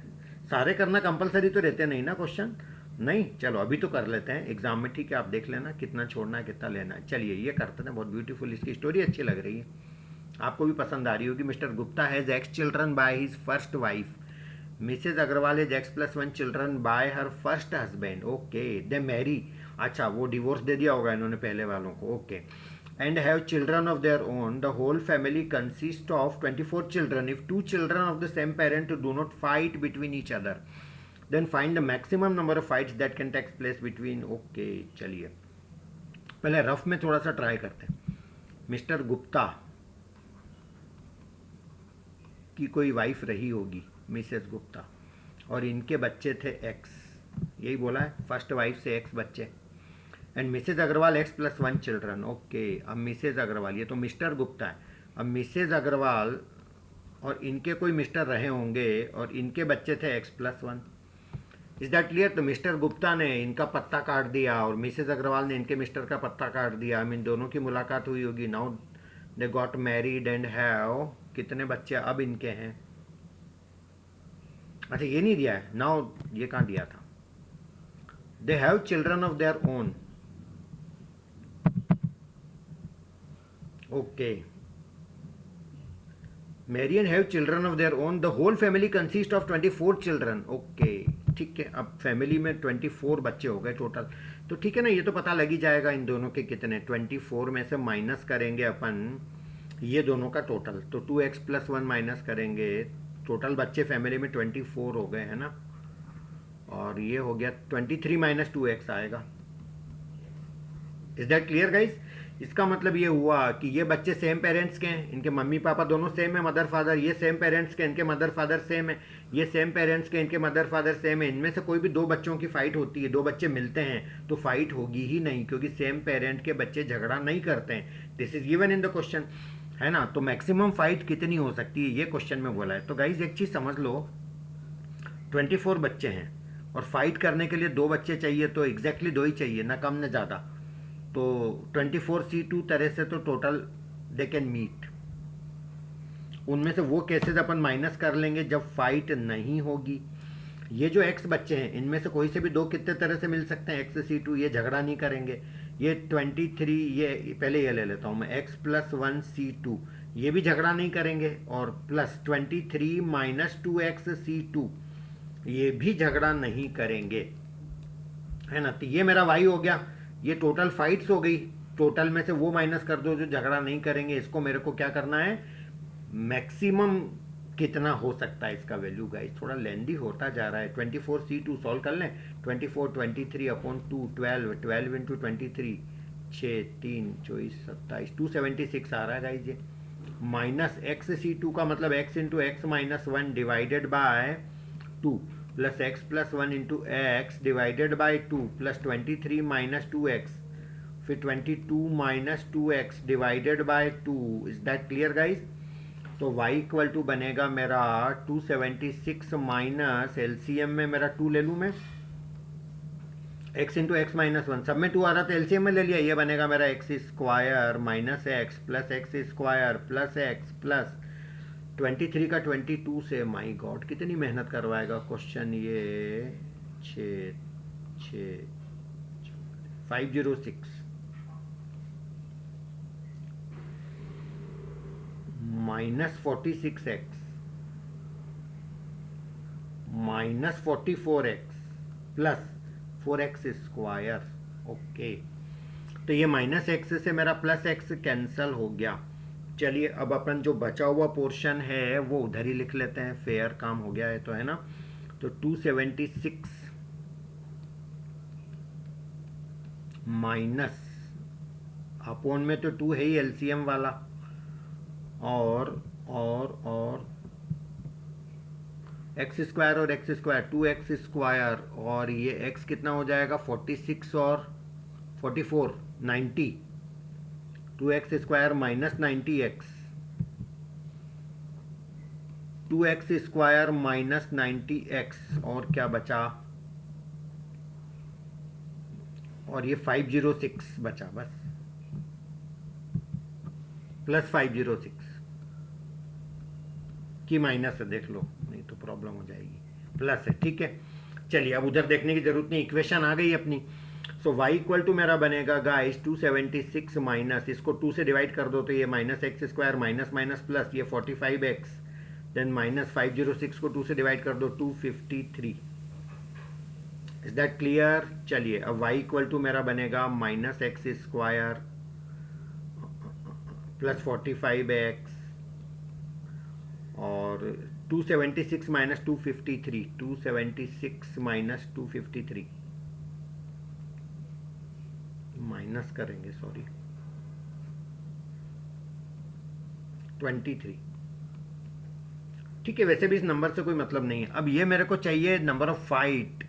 सारे करना कंपलसरी तो रहते नहीं ना क्वेश्चन, नहीं, चलो अभी तो कर लेते हैं एग्जाम में, ठीक है, आप देख लेना कितना छोड़ना है कितना लेना है। चलिए ये करते हैं, बहुत ब्यूटीफुल, इसकी स्टोरी अच्छी लग रही है, आपको भी पसंद आ रही होगी। Mr Gupta has X children by his first wife, Mrs Agrawal has X+1 children by her first husband, okay, they marry, अच्छा वो डिवोर्स दे दिया होगा इन्होंने पहले वालों को, okay, and have children of their own. The whole family consists of 24 children. If 2 children of the same parent do not fight between each other, then find the maximum number of fights that can take place between. Okay, चलिए पहले रफ में थोड़ा सा ट्राई करते हैं। मिस्टर गुप्ता की कोई वाइफ रही होगी, मिसेस गुप्ता, और इनके बच्चे थे X, यही बोला है, फर्स्ट वाइफ से X बच्चे, and Mrs Agrawal X+1 children, okay. अब मिसेज अग्रवाल, ये तो मिस्टर गुप्ता है, अब मिसेज अग्रवाल और इनके कोई मिस्टर रहे होंगे, और इनके बच्चे थे X+1। Is that clear? तो मिस्टर गुप्ता ने इनका पत्ता काट दिया, और मिसेज अग्रवाल ने इनके मिस्टर का पत्ता काट दिया, इन दोनों की मुलाकात हुई होगी, now they got married and have, कितने बच्चे अब इनके हैं? अच्छा ये नहीं दिया है, नाउ ये कहाँ दिया था? They have children of their own, okay, marry and have children of their own, the whole family consist of 24 children, okay, ठीक है। अब फैमिली में 24 बच्चे हो गए टोटल, तो ठीक है ना, ये तो पता लग ही जाएगा इन दोनों के कितने, 24 में से माइनस करेंगे अपन ये दोनों का टोटल, तो 2X+1 माइनस करेंगे, टोटल बच्चे फैमिली में 24 हो गए, है ना, और ये हो गया 23 - 2X आएगा। Is that clear guys? इसका मतलब ये हुआ कि ये बच्चे सेम पेरेंट्स के हैं, इनके मम्मी पापा दोनों सेम है, मदर फादर, ये सेम पेरेंट्स के, इनके मदर फादर सेम है, ये सेम पेरेंट्स के, इनके मदर फादर सेम है, इनमें से कोई भी 2 बच्चों की फाइट होती है, 2 बच्चे मिलते हैं तो फाइट होगी ही नहीं, क्योंकि सेम पेरेंट के बच्चे झगड़ा नहीं करते हैं, this is given in the question, है ना। तो मैक्सिमम फाइट कितनी हो सकती है ये क्वेश्चन में बोला है। तो गाइज एक चीज समझ लो, 24 बच्चे हैं, और फाइट करने के लिए 2 बच्चे चाहिए, तो एग्जैक्टली 2 ही चाहिए, ना कम ना ज़्यादा। तो 24C2 तरह से तो टोटल दे कैन मीट। उनमें से वो केसेस अपन माइनस कर लेंगे जब फाइट नहीं होगी। ये जो एक्स बच्चे हैं इनमें से कोई से भी 2 कितने तरह से मिल सकते हैं, XC2, ये झगड़ा नहीं करेंगे। ये 23, ये पहले ये ले लेता हूँ मैं, X+1C2, ये भी झगड़ा नहीं करेंगे। और प्लस 23 माइनस 2XC2, ये भी झगड़ा नहीं करेंगे, है ना। तो ये मेरा वाई हो गया। ये टोटल फाइट्स हो गई, टोटल में से वो माइनस कर दो जो झगड़ा नहीं करेंगे। इसको मेरे को क्या करना है, मैक्सिमम कितना हो सकता है इसका वैल्यू। गाइस थोड़ा लेंदी होता जा रहा है। 24C2 सॉल्व कर लें। 24 23 अपॉन 2 12, 12 इंटू 23 6 3 24 27 276 आ रहा है गाइस ये। माइनस XC2 का मतलब x into x minus 1 divided by 2 plus x+1 into x divided by 2 plus 23 minus 2x, फिर 22 minus 2x divided by 2। Is that clear guys. तो y इक्वल टू बनेगा मेरा 276 माइनस एलसीएम में मेरा 2 ले लूँ मैं, x इंटू एक्स माइनस 1, सब में 2 आ रहा था, एलसीएम में ले लिया। ये बनेगा मेरा x square minus x plus x square plus x plus 23 का 22 से। माई गॉड कितनी मेहनत करवाएगा क्वेश्चन ये। 506 minus 46x minus 44x plus 4x square. Okay, तो ये माइनस एक्स से मेरा प्लस एक्स कैंसल हो गया। चलिए अब अपन जो बचा हुआ पोर्शन है वो उधर ही लिख लेते हैं, फेयर काम हो गया है तो, है ना। तो 276 माइनस अपोन में तो 2 है ही एलसीएम वाला, और एक्स स्क्वायर और एक्स स्क्वायर 2x स्क्वायर, और ये x कितना हो जाएगा 46 और 44 90, 2x square minus 90x, 2x square minus 90x, और क्या बचा, और ये 506 बचा बस, प्लस 506 की माइनस है, देख लो नहीं तो प्रॉब्लम हो जाएगी। प्लस है, ठीक है। चलिए अब उधर देखने की जरूरत नहीं, इक्वेशन आ गई अपनी। सो y इक्वल टू मेरा बनेगा गाइस 276 माइनस, इसको 2 से डिवाइड कर दो तो ये minus x square minus minus plus ये 45x, देन माइनस 506 को 2 से डिवाइड कर दो 253। Is that clear. चलिए अब y इक्वल टू मेरा बनेगा minus x square plus 45x और 276 माइनस 253, 276 माइनस 253 माइनस करेंगे, सॉरी 23। ठीक है, वैसे भी इस नंबर से कोई मतलब नहीं है। अब ये मेरे को चाहिए नंबर ऑफ फाइट,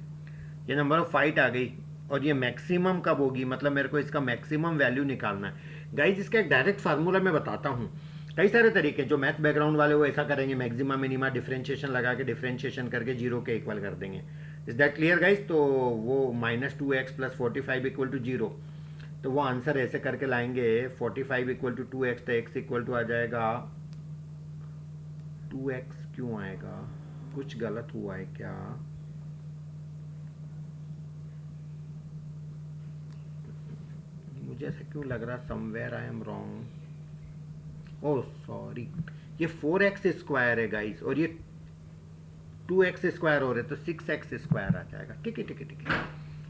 ये नंबर ऑफ फाइट आ गई, और ये मैक्सिमम कब होगी, मतलब मेरे को इसका मैक्सिमम वैल्यू निकालना है। गाइज इसका एक डायरेक्ट फार्मूला मैं बताता हूँ। कई सारे तरीके, जो मैथ बैकग्राउंड वाले वो ऐसा करेंगे, मैक्सिमा मिनिमा डिफरेंशिएशन लगा के डिफरेंशिएशन करके 0 के इक्वल कर देंगे। Is that clear guys. तो वो minus 2x plus 45 equal to 0, तो वो आंसर ऐसे करके लाएंगे 45 इक्वल टू 2x, तो x इक्वल टू आ जाएगा 2x। क्यों आएगा, कुछ गलत हुआ है क्या, मुझे ऐसा क्यों लग रहा, somewhere I am wrong. Oh sorry, ये 4x स्क्वायर है गाइस, और ये 2x स्क्वायर हो रहे, तो 6x स्क्वायर आ जाएगा। ठीक है ठीक है ठीक है,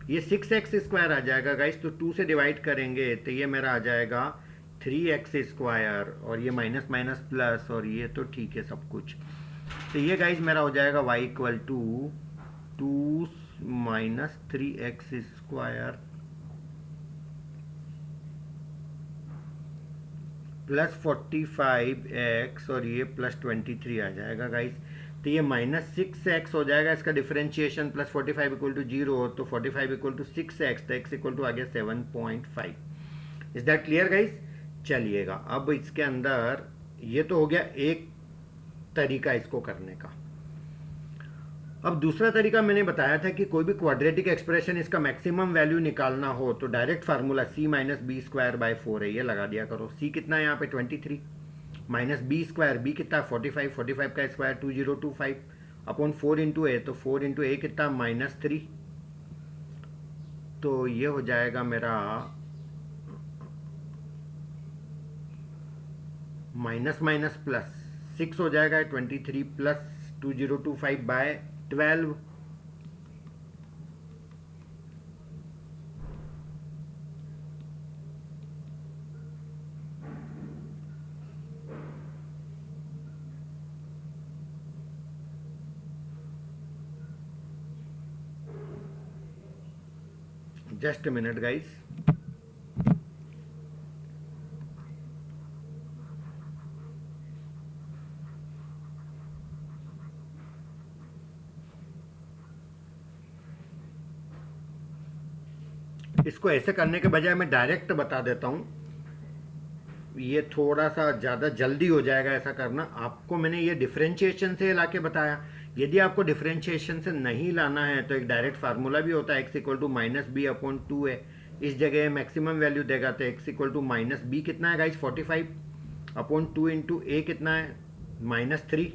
ये 6x स्क्वायर आ जाएगा गाइस। तो 2 से डिवाइड करेंगे तो ये मेरा आ जाएगा 3x स्क्वायर, और ये माइनस माइनस प्लस, और ये तो ठीक है सब कुछ। तो ये गाइस मेरा हो जाएगा y equal to 2 minus 3x square plus 45x, और ये प्लस 23 आ जाएगा गाइस। तो ये माइनस 6x हो जाएगा इसका डिफरेंशिएशन, प्लस 45 इक्वल टू 0, तो 45 इक्वल टू 6x, तो x इक्वल टू आ गया 7.5। Is that clear guys. चलिएगा अब इसके अंदर, ये तो हो गया एक तरीका इसको करने का। अब दूसरा तरीका मैंने बताया था कि कोई भी क्वाड्रेटिक एक्सप्रेशन इसका मैक्सिमम वैल्यू निकालना हो तो direct formula C minus B square by 4 है, ये लगा दिया करो। सी कितना है यहाँ पे 23 माइनस बी स्क्वायर, बी कितना है 45, 45 का स्क्वायर 2025 अपॉन 4 इंटू ए, तो 4 इंटू ए कितना -3, तो ये हो जाएगा मेरा माइनस माइनस प्लस 6 हो जाएगा 23 plus 2025 by 12। Just a minute guys। इसको ऐसे करने के बजाय मैं डायरेक्ट बता देता हूँ, ये थोड़ा सा ज़्यादा जल्दी हो जाएगा ऐसा करना। आपको मैंने ये डिफरेंशिएशन से ला के बताया। यदि आपको डिफरेंशिएशन से नहीं लाना है तो एक डायरेक्ट फार्मूला भी होता है, x equal to minus B upon 2 है। इस जगह मैक्सिमम वैल्यू देगा तो x equal to minus B कितना है गाइस 45 अपॉन 2 इंटू ए कितना है -3,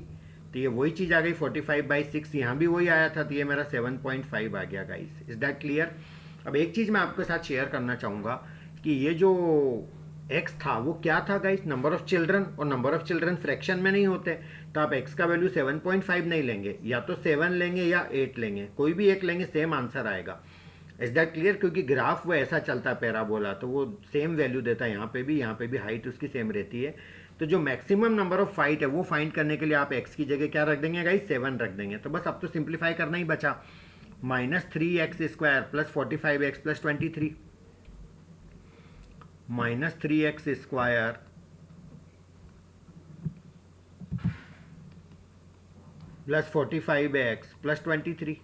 तो ये वही चीज़ आ गई 45/6। यहाँ भी वही आया था, तो ये मेरा 7.5 आ गया गाइस। Is that clear? अब एक चीज़ मैं आपके साथ शेयर करना चाहूँगा कि ये जो x था वो क्या था गाइस, नंबर ऑफ चिल्ड्रन, और नंबर ऑफ चिल्ड्रन फ्रैक्शन में नहीं होते, तो आप x का वैल्यू 7.5 नहीं लेंगे, या तो 7 लेंगे या 8 लेंगे, कोई भी एक लेंगे, सेम आंसर आएगा। Is that clear? क्योंकि ग्राफ वो ऐसा चलता है पैराबोला, तो वो सेम वैल्यू देता है, यहाँ पे भी हाइट उसकी सेम रहती है। तो जो मैक्सिमम नंबर ऑफ फाइट है वो फाइंड करने के लिए आप x की जगह क्या रख देंगे गाइस 7 रख देंगे। तो बस अब तो सिंप्लीफाई करना ही बचा, -3x² plus 45x plus 23 -3x² plus 45x plus 23,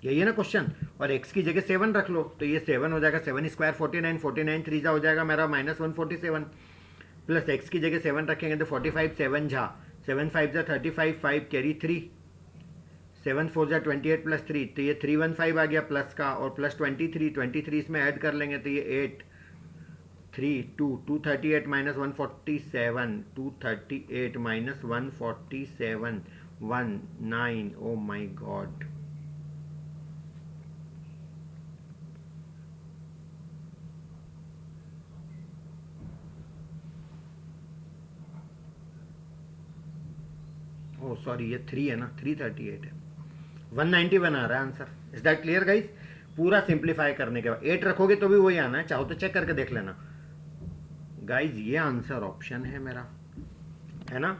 यही है ना क्वेश्चन। और x की जगह 7 रख लो, तो ये 7 हो जाएगा 7 स्क्वायर 49, 49 3 हो जाएगा मेरा -147, प्लस x की जगह 7 रखेंगे तो 45 7 झा 7 5 35 5 कैरी 3 7 4 28 प्लस 3, तो ये 315 आ गया प्लस का, और प्लस 23 इसमें ऐड कर लेंगे तो ये 8 3 2 238 माइनस 147 238 माइनस 147 19। ओ माई गॉड, ओ सॉरी ये 3 है ना, 338 है, 191 आ रहा है answer. Is that clear guys? पूरा सिंप्लीफाई करने के बाद 8 रखोगे तो भी वही आना है, चाहो तो चेक करके देख लेना गाइस। ये आंसर ऑप्शन है मेरा, है ना।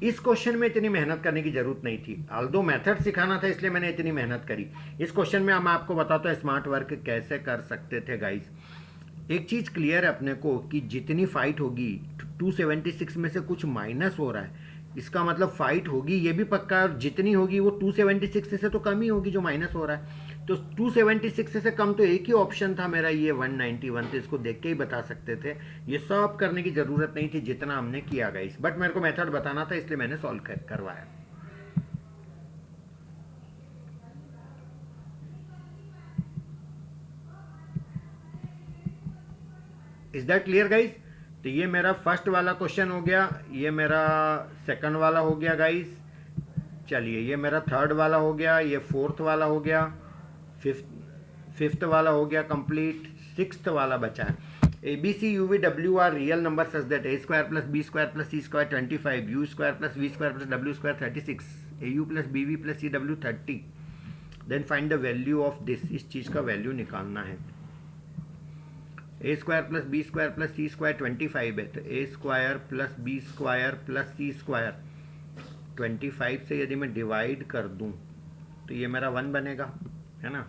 इस क्वेश्चन में इतनी मेहनत करने की जरूरत नहीं थी, ऑल्दो मेथड सिखाना था इसलिए मैंने इतनी मेहनत करी। इस क्वेश्चन में मैं आपको बताता हूँ स्मार्ट वर्क कैसे कर सकते थे गाइस। एक चीज क्लियर है अपने को कि जितनी फाइट होगी 276 में से कुछ माइनस हो रहा है, इसका मतलब फाइट होगी, ये भी पक्का है, और जितनी होगी वो 276 से तो कम ही होगी जो माइनस हो रहा है। तो 276 से कम तो एक ही ऑप्शन था मेरा, ये 191, तो इसको देख के ही बता सकते थे। ये सब करने की जरूरत नहीं थी जितना हमने किया गाइस, बट मेरे को मेथड बताना था इसलिए मैंने सॉल्व करवाया। Is that clear guys? तो ये मेरा फर्स्ट वाला क्वेश्चन हो गया, ये मेरा सेकंड वाला हो गया गाइस। चलिए ये मेरा थर्ड वाला हो गया, ये फोर्थ वाला हो गया, फिफ्थ वाला हो गया कंप्लीट, सिक्स्थ वाला बचा है। A B C U V W are real number such that A square plus B square plus C square 25, U square plus V square plus W square 36, A U plus B V plus C W 30। Then find the value of this, इस चीज़ का वैल्यू निकालना है। A square plus B square plus C square 25 है, तो A square plus B square plus C square 25 से यदि मैं डिवाइड कर दूं तो ये मेरा 1 बनेगा, है ना।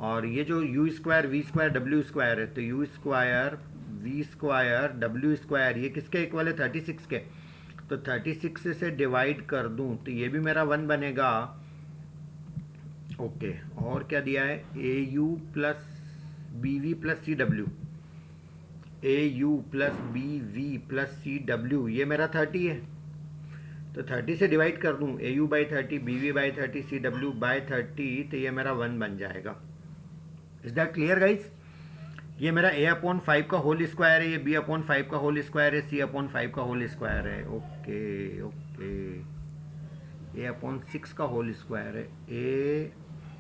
और ये जो U square V square W square है, तो U square V square W square ये किसके इक्वल है 36 के, तो 36 से डिवाइड कर दूं तो ये भी मेरा 1 बनेगा। ओके, और क्या दिया है, A U plus B V plus C W, A U plus B V plus C W, ये मेरा 30 है। तो 30 से डिवाइड कर दूँ, A U by 30, B V by 30, C W by 30, तो ये मेरा 1 बन जाएगा। Is that clear guys? ये मेरा ए अपॉन 5 का होल स्क्वायर है, ये बी अपॉन 5 का होल स्क्वायर है, सी अपॉन 5 का होल स्क्वायर है। ओके ओके, ए अपॉन 6 का होल स्क्वायर है, A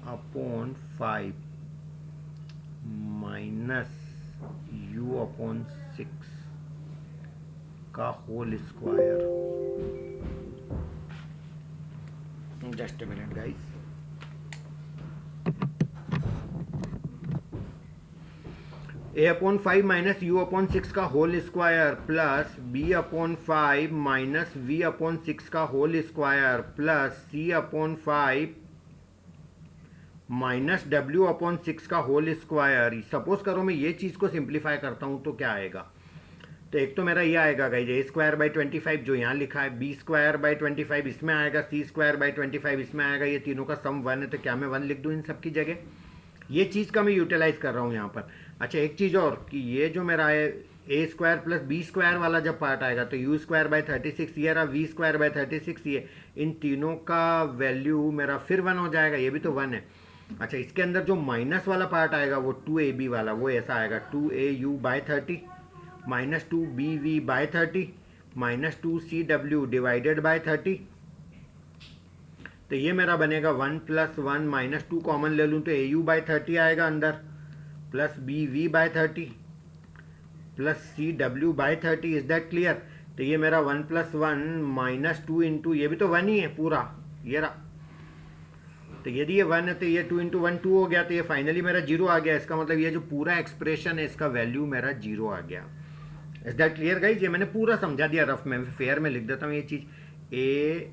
upon 5 minus U upon 6 का whole square. Just a minute guys, A upon 5 minus U upon 6 का whole square plus B upon 5 minus V upon 6 का whole square plus C upon 5 minus W upon 6 का होल स्क्वायर। सपोज करो मैं ये चीज़ को सिंप्लीफाई करता हूँ तो क्या आएगा? तो एक तो मेरा ये आएगा गाइज ए स्क्वायर बाई 25 जो यहाँ लिखा है, बी स्क्वायर बाई 25 इसमें आएगा, सी स्क्वायर बाई 25 इसमें आएगा, ये तीनों का सम 1 है, तो क्या मैं 1 लिख दूँ इन सब की जगह? ये चीज़ का मैं यूटिलाइज कर रहा हूँ यहाँ पर। अच्छा एक चीज़ और कि ये जो मेरा है A square plus B square वाला जब पार्ट आएगा तो यू स्क्वायर बाई 36 ये रहा, वी स्क्वायर बाई 36 ये, इन तीनों का वैल्यू मेरा फिर 1 हो जाएगा, ये भी तो 1 है। अच्छा इसके अंदर जो माइनस वाला पार्ट आएगा वो 2ab वाला, वो ऐसा आएगा 2au by 30 minus 2bv by 30 minus 2cw divided by 30। तो ये मेरा बनेगा 1 प्लस 1 माइनस 2 कॉमन ले लूँ तो au बाई 30 आएगा अंदर, plus bv by 30 plus cw by 30। Is that clear? तो ये मेरा 1 प्लस 1 माइनस 2 इंटू, ये भी तो 1 ही है पूरा, ये रहा। तो यदि ये 1 है तो ये 2 इंटू 1 2 हो गया, तो ये फाइनली मेरा 0 आ गया। इसका मतलब ये जो पूरा एक्सप्रेशन है इसका वैल्यू मेरा 0 आ गया। Is that clear guys? ये मैंने पूरा समझा दिया रफ में, फेयर में लिख देता हूँ ये चीज़, A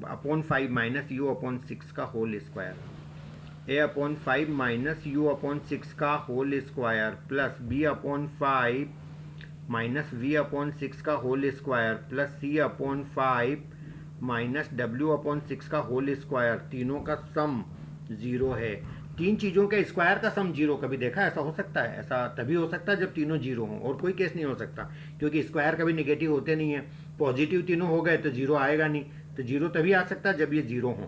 upon 5 minus U upon 6 का whole square, A upon 5 minus U upon 6 का whole square plus B upon 5 minus V upon 6 का whole square plus C upon 5 minus W upon 6 का होल स्क्वायर, तीनों का सम 0 है। तीन चीज़ों के स्क्वायर का सम 0 कभी देखा? ऐसा हो सकता है? ऐसा तभी हो सकता है जब तीनों 0 हों, और कोई केस नहीं हो सकता, क्योंकि स्क्वायर कभी निगेटिव होते नहीं है। पॉजिटिव तीनों हो गए तो 0 आएगा नहीं, तो 0 तभी आ सकता है जब ये 0 हों,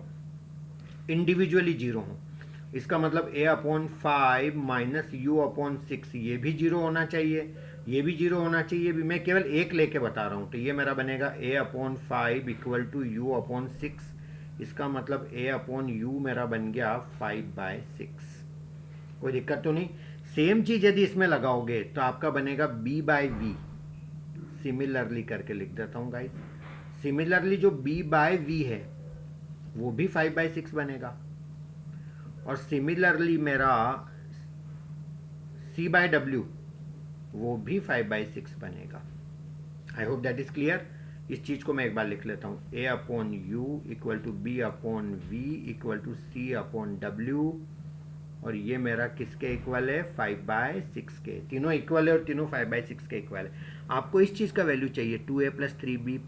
इंडिविजुअली 0 हों। इसका मतलब ए अपॉन 5 माइनस यू अपॉन 6 ये भी 0 होना चाहिए, ये भी 0 होना चाहिए भी, मैं केवल एक लेके बता रहा हूँ। तो ये मेरा बनेगा A upon 5 equal to U upon 6, इसका मतलब ए अपॉन यू मेरा बन गया 5/6। कोई दिक्कत तो नहीं? सेम चीज़ यदि इसमें लगाओगे तो आपका बनेगा b बाई वी, सिमिलरली करके लिख देता हूँ गाइस। सिमिलरली जो b बाई वी है वो भी 5/6 बनेगा, और सिमिलरली मेरा c बाई डब्ल्यू वो भी 5/6 बनेगा। I hope that is clear. इस चीज़ को मैं एक बार लिख लेता हूँ, a upon U equal to B upon V equal to C upon W, और ये मेरा किसके इक्वल है? 5/6 के। तीनों इक्वल है और तीनों 5/6 के इक्वल है। आपको इस चीज़ का वैल्यू चाहिए 2a plus 3b,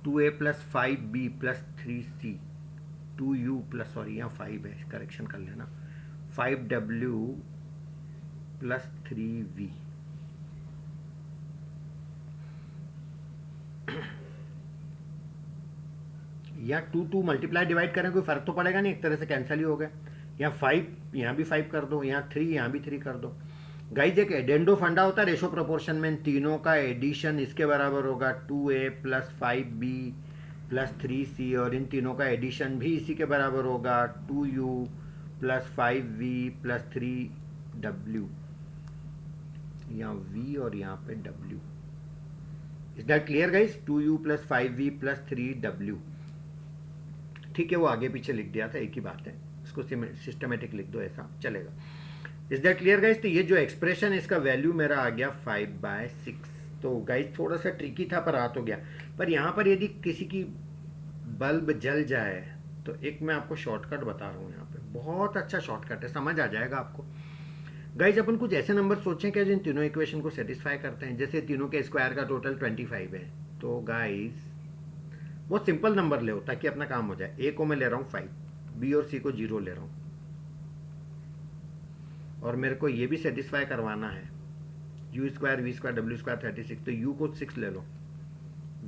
2a plus 5b plus 3c, 2u plus, sorry यहाँ 5 है, करेक्शन कर लेना, 5w प्लस 3v। या 2 मल्टीप्लाई डिवाइड करें कोई फर्क तो पड़ेगा नहीं, एक तरह से कैंसिल ही हो गया। यहाँ 5 यहाँ भी 5 कर दो, यहाँ 3 यहाँ भी 3 कर दो। गाइज एक एडेंडो फंडा होता है रेशो प्रोपोर्शन में, इन तीनों का एडिशन इसके बराबर होगा 2a plus 5b plus 3c, और इन तीनों का एडिशन भी इसी के बराबर होगा 2u plus 5v plus 3w, यहाँ v और यहाँ पे w। Is that clear guys? 2u plus 5v plus 3w। ठीक है, वो आगे पीछे लिख दिया था, एक ही बात है, इसको सिस्टमेटिक लिख दो, ऐसा चलेगा। Is that clear guys? तो ये जो एक्सप्रेशन इसका वैल्यू मेरा आ गया 5/6। तो गाइज थोड़ा सा ट्रिकी था पर आ तो गया। पर यहाँ पर यदि किसी की बल्ब जल जाए तो एक मैं आपको शॉर्टकट बता रहा हूँ, यहाँ पे बहुत अच्छा शॉर्टकट है, समझ आ जाएगा आपको। गाइज अपन कुछ ऐसे नंबर सोचें क्या जिन तीनों इक्वेशन को सेटिस्फाई करते हैं, जैसे तीनों के स्क्वायर का टोटल 25 है। तो गाइज बहुत सिंपल नंबर ले ताकि अपना काम हो जाए। ए को मैं ले रहा हूँ 5, बी और सी को 0 ले रहा हूँ, और मेरे को ये भी सेटिस्फाई करवाना है u square V square W square 36, तो u को 6 ले लो,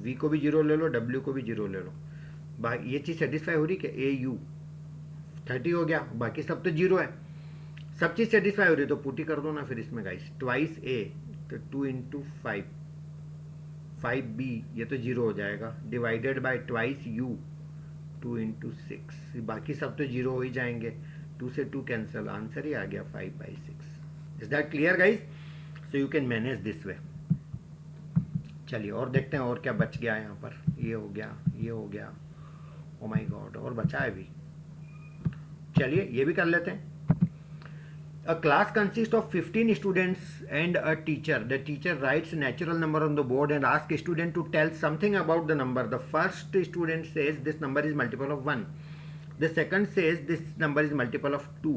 वी को भी जीरो ले लो, डब्ल्यू को भी जीरो ले लो। ये चीज़ सेटिस्फाई हो रही क्या? ए यू 30 हो गया, बाकी सब तो जीरो है, सब चीज़ सेटिस्फाई हो रही है, तो पुटी कर दो ना फिर इसमें गाइस। ट्वाइस ए तो 2 इंटू 5, 5b ये तो जीरो हो जाएगा, divided by twice you 2 into 6, बाकी सब तो जीरो हो ही जाएंगे, 2 से 2 कैंसिल, आंसर ही आ गया 5/6। Is that clear guys? So you can manage this way. चलिए और देखते हैं और क्या बच गया यहाँ पर। ये हो गया, ये हो गया, ओ माय गॉड, और बचा है भी। चलिए ये भी कर लेते हैं। A class consists of 15 students and a teacher. The teacher writes natural number on the board and asks student to tell something about the number. The first student says this number is multiple of 1. The second says this number is multiple of 2.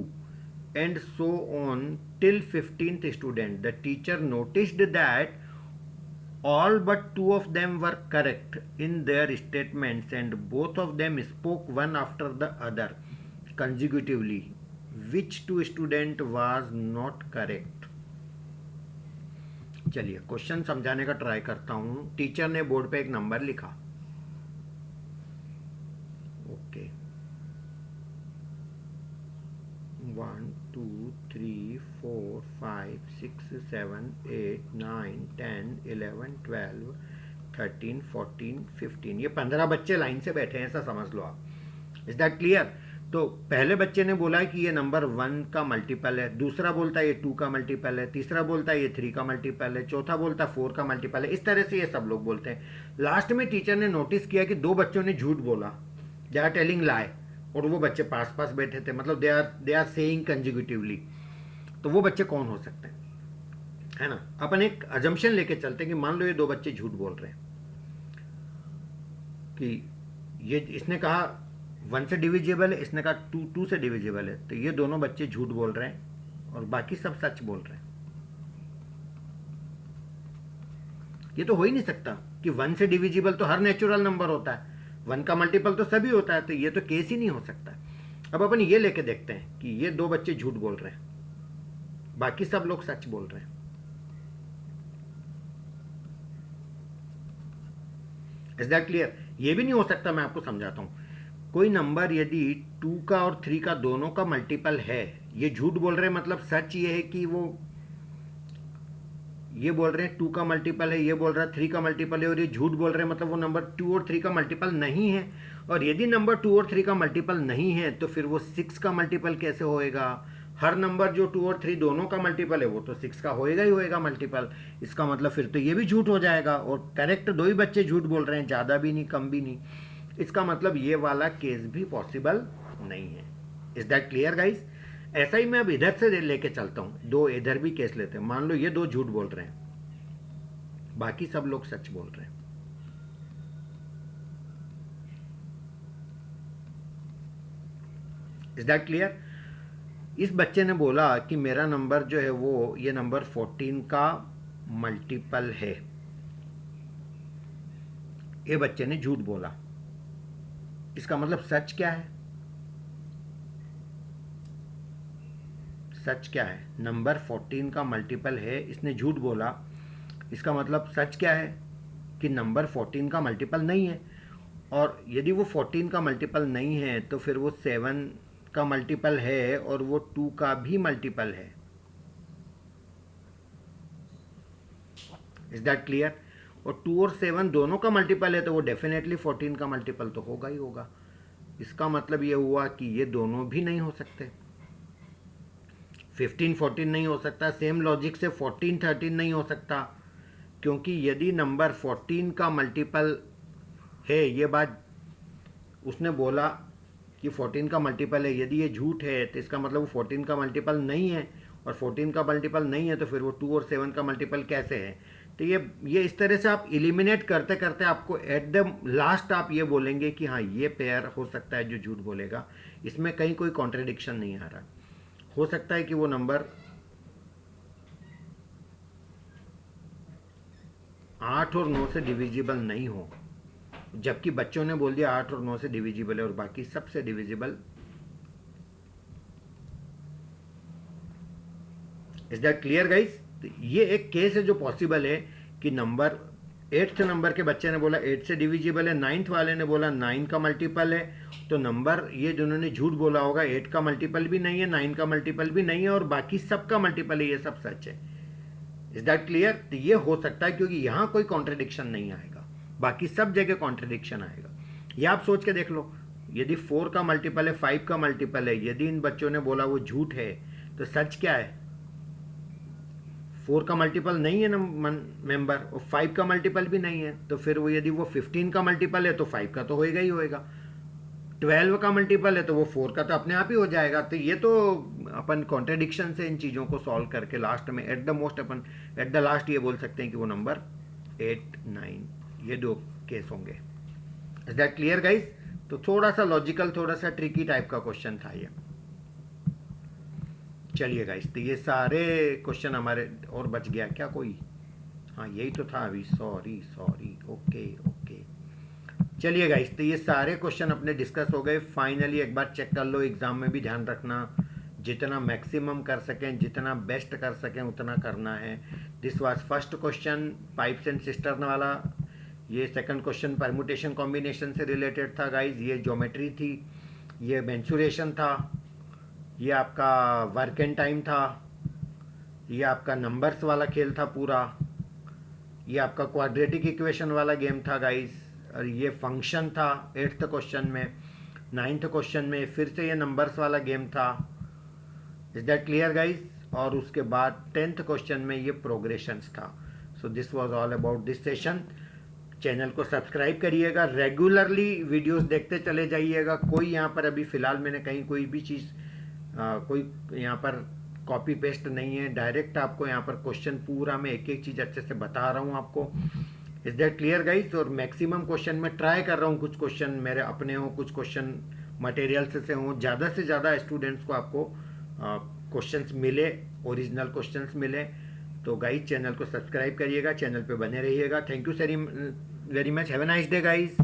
And so on till 15th student. The teacher noticed that all but 2 of them were correct in their statements and both of them spoke one after the other consecutively. Which two student was not correct? चलिए क्वेश्चन समझाने का ट्राई करता हूं। टीचर ने बोर्ड पे एक नंबर लिखा, ओके, 1 2 3 4 5 6 7 8 9 10 11 12 13 14 15, ये 15 बच्चे लाइन से बैठे हैं, ऐसा समझ लो आप। Is that clear? तो पहले बच्चे ने बोला कि ये नंबर 1 का मल्टीपल है, दूसरा बोलता है ये 2 का मल्टीपल है, तीसरा बोलता है ये 3 का मल्टीपल है, चौथा बोलता है 4 का मल्टीपल है। इस तरह से ये सब लोग बोलते हैं। लास्ट में टीचर ने नोटिस किया कि 2 बच्चों ने झूठ बोला, दे आर टेलिंग लाई, और वो बच्चे पास पास बैठे थे, मतलब दे आर सेइंग कंजिक्यूटिवली। तो वो बच्चे कौन हो सकते हैं, है ना? अपन एक अजम्पशन लेके चलते हैं कि मान लो ये 2 बच्चे झूठ बोल रहे हैं कि ये, इसने कहा 1 से डिविजिबल है, इसने कहा 2 से डिविजिबल है, तो ये दोनों बच्चे झूठ बोल रहे हैं और बाकी सब सच बोल रहे हैं। ये तो हो ही नहीं सकता कि 1 से डिविजिबल तो हर नेचुरल नंबर होता है, 1 का मल्टीपल तो सभी होता है, तो ये तो केस ही नहीं हो सकता। अब अपन ये लेके देखते हैं कि ये 2 बच्चे झूठ बोल रहे हैं, बाकी सब लोग सच बोल रहे हैं। Is that clear? ये भी नहीं हो सकता, मैं आपको समझाता हूं। कोई नंबर यदि 2 का और 3 का दोनों का मल्टीपल है, ये झूठ बोल रहे हैं, मतलब सच ये है कि वो ये बोल रहे हैं 2 का मल्टीपल है, ये बोल रहा है 3 का मल्टीपल है, और ये झूठ बोल रहे हैं, मतलब वो नंबर 2 और 3 का मल्टीपल नहीं है। और यदि नंबर 2 और 3 का मल्टीपल नहीं है तो फिर वो 6 का मल्टीपल कैसे होएगा? हर नंबर जो 2 और 3 दोनों का मल्टीपल है वो तो 6 का होएगा ही होएगा मल्टीपल। इसका मतलब फिर तो ये भी झूठ हो जाएगा। और करेक्ट 2 ही बच्चे झूठ बोल रहे हैं, ज़्यादा भी नहीं कम भी नहीं। इसका मतलब ये वाला केस भी पॉसिबल नहीं है। Is that clear guys? ऐसा ही मैं अब इधर से लेके चलता हूं, 2 इधर भी केस लेते हैं। मान लो ये 2 झूठ बोल रहे हैं, बाकी सब लोग सच बोल रहे हैं। Is that clear? इस बच्चे ने बोला कि मेरा नंबर जो है वो ये नंबर 14 का मल्टीपल है, ये बच्चे ने झूठ बोला। इसका मतलब सच क्या है? सच क्या है? नंबर 14 का मल्टीपल है, इसने झूठ बोला। इसका मतलब सच क्या है? कि नंबर 14 का मल्टीपल नहीं है। और यदि वो 14 का मल्टीपल नहीं है तो फिर वो 7 का मल्टीपल है और वो 2 का भी मल्टीपल है। Is that clear? और 2 और 7 दोनों का मल्टीपल है तो वो डेफिनेटली 14 का मल्टीपल तो होगा ही होगा। इसका मतलब ये हुआ कि ये दोनों भी नहीं हो सकते। 15 14 नहीं हो सकता। सेम लॉजिक से 14 13 नहीं हो सकता, क्योंकि यदि नंबर 14 का मल्टीपल है, ये बात उसने बोला कि 14 का मल्टीपल है, यदि ये झूठ है तो इसका मतलब वो 14 का मल्टीपल नहीं है, और 14 का मल्टीपल नहीं है तो फिर वो 2 और 7 का मल्टीपल कैसे है? तो ये इस तरह से आप एलिमिनेट करते करते आपको एट द लास्ट आप ये बोलेंगे कि हाँ ये पेयर हो सकता है जो झूठ बोलेगा। इसमें कहीं कोई कॉन्ट्रडिक्शन नहीं आ रहा। हो सकता है कि वो नंबर 8 और 9 से डिविजिबल नहीं हो, जबकि बच्चों ने बोल दिया 8 और 9 से डिविजिबल है और बाकी सबसे divisible. Is that clear guys? ये एक केस है जो पॉसिबल है कि नंबर 8th नंबर के बच्चे ने बोला 8 से डिविजिबल है, 9th वाले ने बोला 9 का मल्टीपल है। तो नंबर ये जिन्होंने झूठ बोला होगा 8 का मल्टीपल भी नहीं है, 9 का मल्टीपल भी नहीं है और बाकी सब का मल्टीपल है, ये सब सच है। Is that clear? तो ये हो सकता है क्योंकि यहाँ कोई कॉन्ट्रडिक्शन नहीं आएगा, बाकी सब जगह कॉन्ट्रडिक्शन आएगा। ये आप सोच के देख लो, यदि 4 का मल्टीपल है, 5 का मल्टीपल है, यदि इन बच्चों ने बोला वो झूठ है तो सच क्या है? 4 का मल्टीपल नहीं है ना मेंबर, और 5 का मल्टीपल भी नहीं है, तो फिर वो यदि वो 15 का मल्टीपल है तो 5 का तो होएगा ही होएगा। 12 का मल्टीपल है तो वो 4 का तो अपने आप ही हो जाएगा। तो ये तो अपन कॉन्ट्रडिक्शन से इन चीज़ों को सॉल्व करके लास्ट में at the most upon at the last ये बोल सकते हैं कि वो नंबर 8, 9 ये 2 केस होंगे। Is that clear guys? तो थोड़ा सा लॉजिकल, थोड़ा सा ट्रिकी टाइप का क्वेश्चन था ये। चलिए गाइस, तो ये सारे क्वेश्चन हमारे, और बच गया क्या कोई? हाँ यही तो था अभी, सॉरी ओके। चलिए गाइस, तो ये सारे क्वेश्चन अपने डिस्कस हो गए। फाइनली एक बार चेक कर लो, एग्जाम में भी ध्यान रखना, जितना मैक्सिमम कर सकें, जितना बेस्ट कर सकें उतना करना है। This was first question pipes and cistern वाला। ये सेकंड क्वेश्चन परम्यूटेशन कॉम्बिनेशन से रिलेटेड था गाइज। ये ज्योमेट्री थी, ये मेंसुरेशन था, ये आपका वर्क एंड टाइम था, ये आपका नंबर्स वाला खेल था पूरा, ये आपका क्वाड्रेटिक इक्वेशन वाला गेम था गाइस, और ये फंक्शन था 8th क्वेश्चन में। 9th क्वेश्चन में फिर से ये नंबर्स वाला गेम था। Is that clear guys? और उसके बाद 10th क्वेश्चन में ये प्रोग्रेशंस था। So this was all about this session. Channel को सब्सक्राइब करिएगा, रेगुलरली वीडियोस देखते चले जाइएगा। कोई यहाँ पर अभी फ़िलहाल मैंने कहीं कोई भी चीज़ कोई यहाँ पर कॉपी पेस्ट नहीं है, डायरेक्ट आपको यहाँ पर क्वेश्चन पूरा मैं एक एक चीज़ अच्छे से बता रहा हूँ आपको। Is that clear guys? और मैक्सिमम क्वेश्चन मैं ट्राई कर रहा हूँ, कुछ क्वेश्चन मेरे अपने हों, कुछ क्वेश्चन मटेरियल से हों, ज़्यादा से ज़्यादा स्टूडेंट्स को आपको क्वेश्चंस मिले, ओरिजिनल क्वेश्चंस मिले। तो गाइस चैनल को सब्सक्राइब करिएगा, चैनल पे बने रहिएगा। Thank you very much, have a nice day guys.